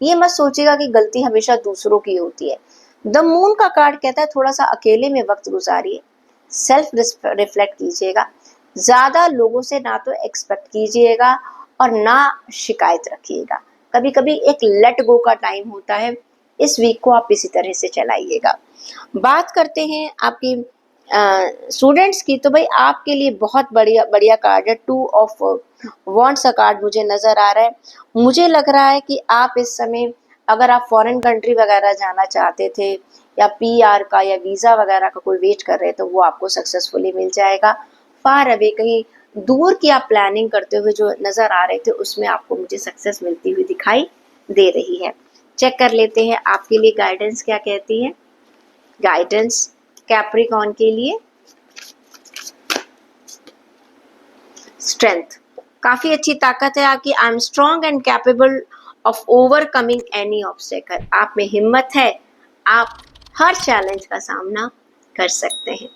ये मत सोचिएगा कि गलती हमेशा दूसरों की होती है। द मून का कार्ड कहता है थोड़ा सा अकेले में वक्त गुजारिए, सेल्फ रिफ्लेक्ट कीजिएगा, ज़्यादा लोगों से ना तो एक्सपेक्ट कीजिएगा और ना शिकायत रखिएगा। कभी कभी एक लेट गो का टाइम होता है, इस वीक को आप इसी तरह से चलाइएगा। बात करते हैं आपकी स्टूडेंट्स की, तो भाई आपके लिए बहुत बढ़िया बढ़िया कार्ड है। 2 ऑफ वॉन्ड्स का कार्ड मुझे नज़र आ रहा है। मुझे लग रहा है कि आप इस समय, अगर आप फॉरेन कंट्री वगैरह जाना चाहते थे या पीआर का या वीज़ा वगैरह का कोई वेट कर रहे थे, तो वो आपको सक्सेसफुली मिल जाएगा। फार अवे कहीं दूर की आप प्लानिंग करते हुए जो नज़र आ रहे थे, उसमें आपको मुझे सक्सेस मिलती हुई दिखाई दे रही है। चेक कर लेते हैं आपके लिए गाइडेंस क्या कहती है। गाइडेंस कैप्रिकॉर्न के लिए, स्ट्रेंथ, काफी अच्छी ताकत है आपकी। I am strong and capable of overcoming any obstacle. आप में हिम्मत है, आप हर चैलेंज का सामना कर सकते हैं।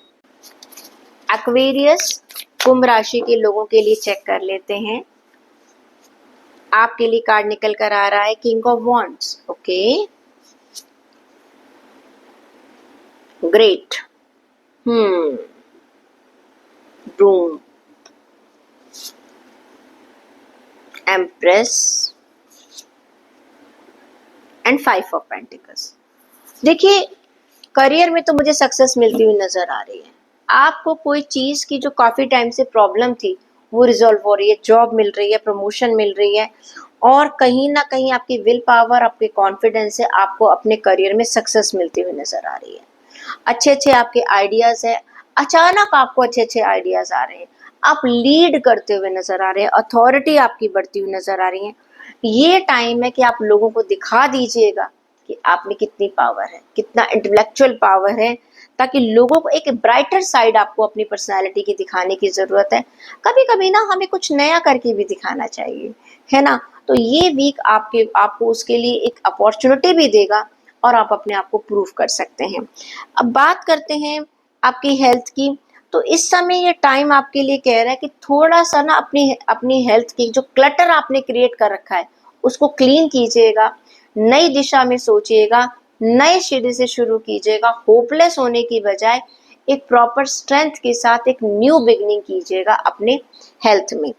एक्वेरियस, कुंभ राशि के लोगों के लिए चेक कर लेते हैं। आपके लिए कार्ड निकल कर आ रहा है king of wands. Okay, great. Broom, empress and 5 of pentacles. देखिए, करियर में तो मुझे सक्सेस मिलती हुई नजर आ रही है। आपको कोई चीज की जो काफी टाइम से प्रॉब्लम थी वो रिजॉल्व हो रही है, जॉब मिल रही है, प्रमोशन मिल रही है, और कहीं ना कहीं आपकी विल पावर, आपके कॉन्फिडेंस से आपको अपने करियर में सक्सेस मिलती हुई नजर आ रही है। अच्छे अच्छे आपके आइडियाज है, अचानक आपको अच्छे अच्छे आइडियाज आ रहे हैं, आप लीड करते हुए नजर आ रहे हैं, अथॉरिटी आपकी बढ़ती हुई नजर आ रही है। ये टाइम है कि आप लोगों को दिखा दीजिएगा कि आप में कितनी पावर है, कितना इंटेलेक्चुअल पावर है, ताकि लोगों को एक ब्राइटर साइड आपको अपनी पर्सनालिटी की दिखाने की जरूरत है। कभी कभी ना हमें कुछ नया करके भी दिखाना चाहिए, है ना। तो ये वीक आपको उसके लिए एक अपॉर्चुनिटी भी देगा और आप अपने आप को प्रूव कर सकते हैं। अब बात करते हैं आपकी हेल्थ की। तो इस समय ये टाइम आपके लिए कह रहा है कि थोड़ा सा ना अपनी अपनी हेल्थ की जो क्लटर आपने क्रिएट कर रखा है उसको क्लीन कीजिएगा, नई दिशा में सोचिएगा, नए सिरे से शुरू कीजिएगा। होपलेस होने की बजाय एक प्रॉपर स्ट्रेंथ के साथ एक न्यू बिगनिंग कीजिएगा अपने हेल्थ में।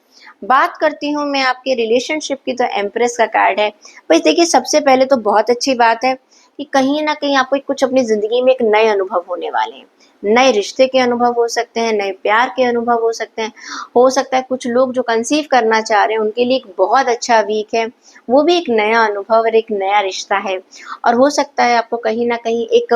बात करती हूँ मैं आपके रिलेशनशिप की, तो एम्प्रेस का कार्ड है। भाई देखिए, सबसे पहले तो बहुत अच्छी बात है कि कहीं ना कहीं आपको कुछ अपनी जिंदगी में एक नए अनुभव होने वाले हैं। नए रिश्ते के अनुभव हो सकते हैं, नए प्यार के अनुभव हो सकते हैं। हो सकता है कुछ लोग जो कंसीव करना चाह रहे हैं उनके लिए एक बहुत अच्छा वीक है, वो भी एक नया अनुभव और एक नया रिश्ता है। और हो सकता है आपको कहीं ना कहीं एक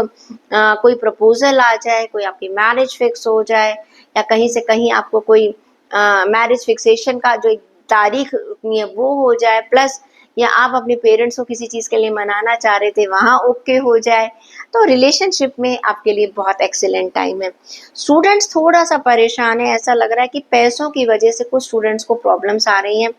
कोई प्रपोजल आ जाए, कोई आपकी मैरिज फिक्स हो जाए, या कहीं से कहीं आपको कोई मैरिज फिक्सेशन का जो एक तारीख है वो हो जाए, प्लस या आप अपने पेरेंट्स को किसी चीज के लिए मनाना चाह रहे थे वहां ओके हो जाए। तो रिलेशनशिप में आपके लिए बहुत एक्सीलेंट टाइम है। स्टूडेंट्स थोड़ा सा परेशान है, ऐसा लग रहा है कि पैसों की वजह से कुछ स्टूडेंट्स को प्रॉब्लम्स आ रही हैं।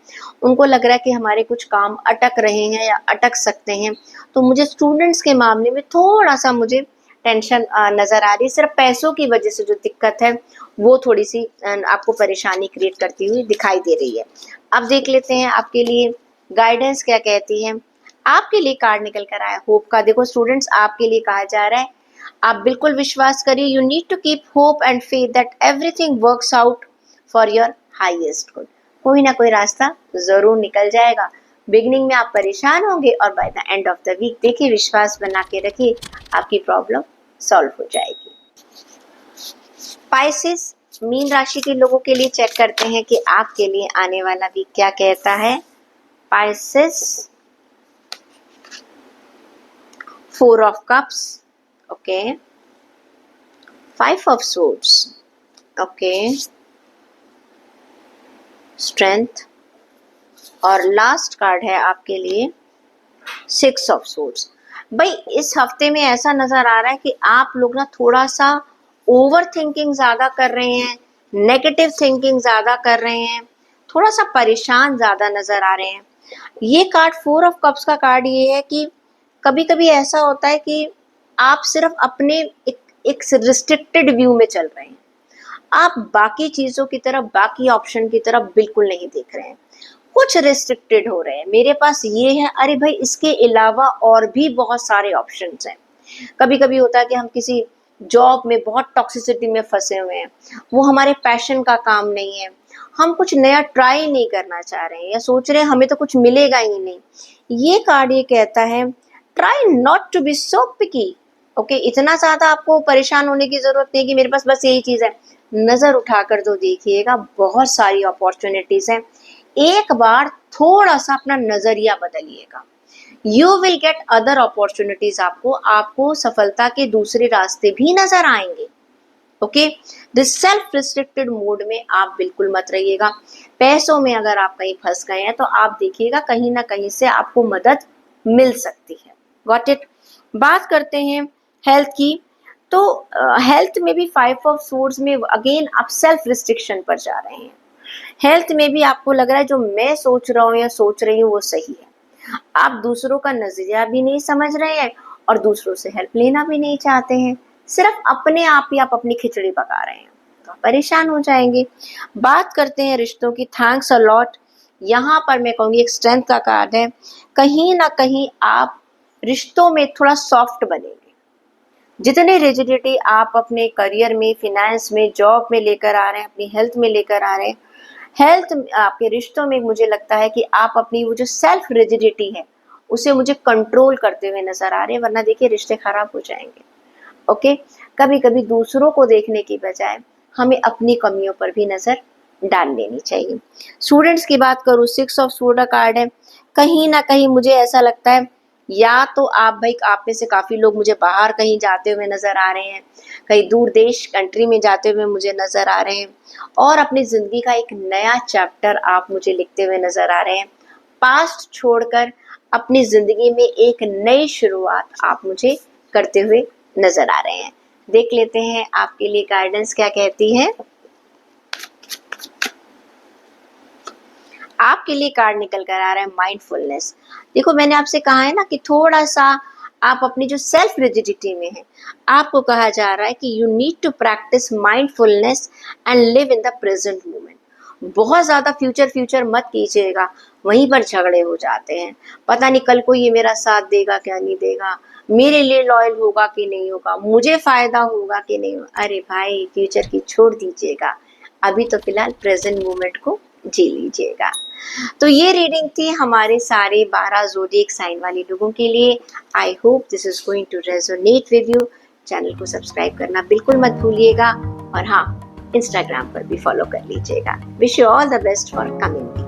उनको लग रहा है कि हमारे कुछ काम अटक रहे हैं या अटक सकते हैं। तो मुझे स्टूडेंट्स के मामले में थोड़ा सा मुझे टेंशन नजर आ रही है। सिर्फ पैसों की वजह से जो दिक्कत है वो थोड़ी सी आपको परेशानी क्रिएट करती हुई दिखाई दे रही है। अब देख लेते हैं आपके लिए गाइडेंस क्या कहती है। आपके लिए कार्ड निकल कर आया होप का। देखो स्टूडेंट्स, आपके लिए कहा जा रहा है आप बिल्कुल विश्वास करिए, you need to keep hope and faith that everything works out for your highest good. कोई ना कोई रास्ता जरूर निकल जाएगा। बिगनिंग में आप परेशान होंगे और by the end of the week देखिए, विश्वास बना के रखिए, आपकी प्रॉब्लम सॉल्व हो जाएगी। स्पाइसेस, मीन राशि के लोगों के लिए चेक करते हैं कि आपके लिए आने वाला वीक क्या कहता है। Pisces, 4 of Cups, okay, 5 of Swords, okay, Strength, और लास्ट कार्ड है आपके लिए 6 of Swords। भाई इस हफ्ते में ऐसा नजर आ रहा है कि आप लोग ना थोड़ा सा ओवर थिंकिंग ज्यादा कर रहे हैं, नेगेटिव थिंकिंग ज्यादा कर रहे हैं, थोड़ा सा परेशान ज्यादा नजर आ रहे हैं। ये कार्ड 4 ऑफ कप्स का कार्ड ये है कि कभी कभी ऐसा होता है कि आप सिर्फ अपने एक रिस्ट्रिक्टेड व्यू में चल रहे हैं, आप बाकी चीजों की तरफ, बाकी ऑप्शन की तरफ बिल्कुल नहीं देख रहे हैं, कुछ रिस्ट्रिक्टेड हो रहे हैं। मेरे पास ये है, अरे भाई इसके अलावा और भी बहुत सारे ऑप्शंस हैं। कभी कभी होता है कि हम किसी जॉब में बहुत टॉक्सिसिटी में फंसे हुए हैं, वो हमारे पैशन का काम नहीं है, हम कुछ नया ट्राई नहीं करना चाह रहे हैं, या सोच रहे हैं हमें तो कुछ मिलेगा ही नहीं। ये कार्ड ये कहता है try not to be so picky. Okay, इतना ज्यादा आपको परेशान होने की जरूरत नहीं कि मेरे पास बस यही चीज है। नजर उठाकर तो देखिएगा, बहुत सारी अपॉर्चुनिटीज हैं। एक बार थोड़ा सा अपना नजरिया बदलिएगा, you will get other opportunities. आपको सफलता के दूसरे रास्ते भी नजर आएंगे। Okay, this self restricted mode में आप बिल्कुल मत रहिएगा। पैसों में अगर आप कहीं फंस गए हैं तो आप देखिएगा कहीं ना कहीं से आपको मदद मिल सकती है। Got it. बात करते हैं हेल्थ की। तो हेल्थ में भी 5 ऑफ सोर्ड्स में अगेन आप सेल्फ रिस्ट्रिक्शन पर जा रहे हैं। हेल्थ में भी आपको लग रहा है जो मैं सोच रहा हूँ या सोच रही हूँ वो सही है। आप दूसरों का नजरिया भी नहीं समझ रहे हैं और दूसरों से हेल्प लेना भी नहीं चाहते हैं, सिर्फ अपने आप ही आप अपनी खिचड़ी पका रहे हैं। तो आप परेशान हो जाएंगे। बात करते हैं रिश्तों की, थैंक्स अ लॉट। यहाँ पर मैं कहूँगी एक स्ट्रेंथ का कार्ड है। कहीं ना कहीं आप रिश्तों में थोड़ा सॉफ्ट बनेंगे। जितने रिजिडिटी आप अपने करियर में, फिनेंस में, जॉब में लेकर आ रहे हैं, अपनी हेल्थ में लेकर आ रहे हैं, हेल्थ आपके रिश्तों में मुझे लगता है कि आप अपनी वो जो सेल्फ रिजिडिटी है उसे मुझे कंट्रोल करते हुए नजर आ रहे हैं, वरना देखिए रिश्ते खराब हो जाएंगे। ओके, कभी कभी दूसरों को देखने की बजाय हमें अपनी कमियों पर भी नजर डाल लेनी चाहिए। स्टूडेंट्स की बात करूँ, 6 ऑफ स्वॉर्ड कार्ड है। कहीं ना कहीं मुझे ऐसा लगता है या तो आप भाई, आप में से काफी लोग मुझे बाहर कहीं जाते हुए नजर आ रहे हैं, कहीं दूर देश कंट्री में जाते हुए मुझे नजर आ रहे हैं, और अपनी जिंदगी का एक नया चैप्टर आप मुझे लिखते हुए नजर आ रहे हैं। पास्ट छोड़कर अपनी जिंदगी में एक नई शुरुआत आप मुझे करते हुए नजर आ रहे हैं। देख लेते हैं आपके लिए गाइडेंस क्या कहती है। आपके लिए कार्ड निकल कर आ रहा है माइंडफुलनेस। देखो, मैंने आपसे कहा है ना कि थोड़ा सा आप अपनी जो सेल्फ रिजिडिटी में है, आपको कहा जा रहा है कि you need to practise mindfulness and live in the present moment. बहुत ज्यादा फ्यूचर मत कीजिएगा, वहीं पर झगड़े हो जाते हैं। पता नहीं कल को ये मेरा साथ देगा क्या नहीं देगा, मेरे लिए लॉयल होगा कि नहीं होगा, मुझे फायदा होगा कि नहीं होगा। अरे भाई, फ्यूचर की छोड़ दीजिएगा, अभी तो फिलहाल प्रेजेंट मोमेंट को जी लीजिएगा। तो ये रीडिंग थी हमारे सारे 12 ज़ोडिएक साइन वाले लोगों के लिए। I hope this is going to resonate with you. Channel को सब्सक्राइब करना बिल्कुल मत भूलिएगा, और हाँ, इंस्टाग्राम पर भी फॉलो कर लीजिएगा। Wish you all the best for coming.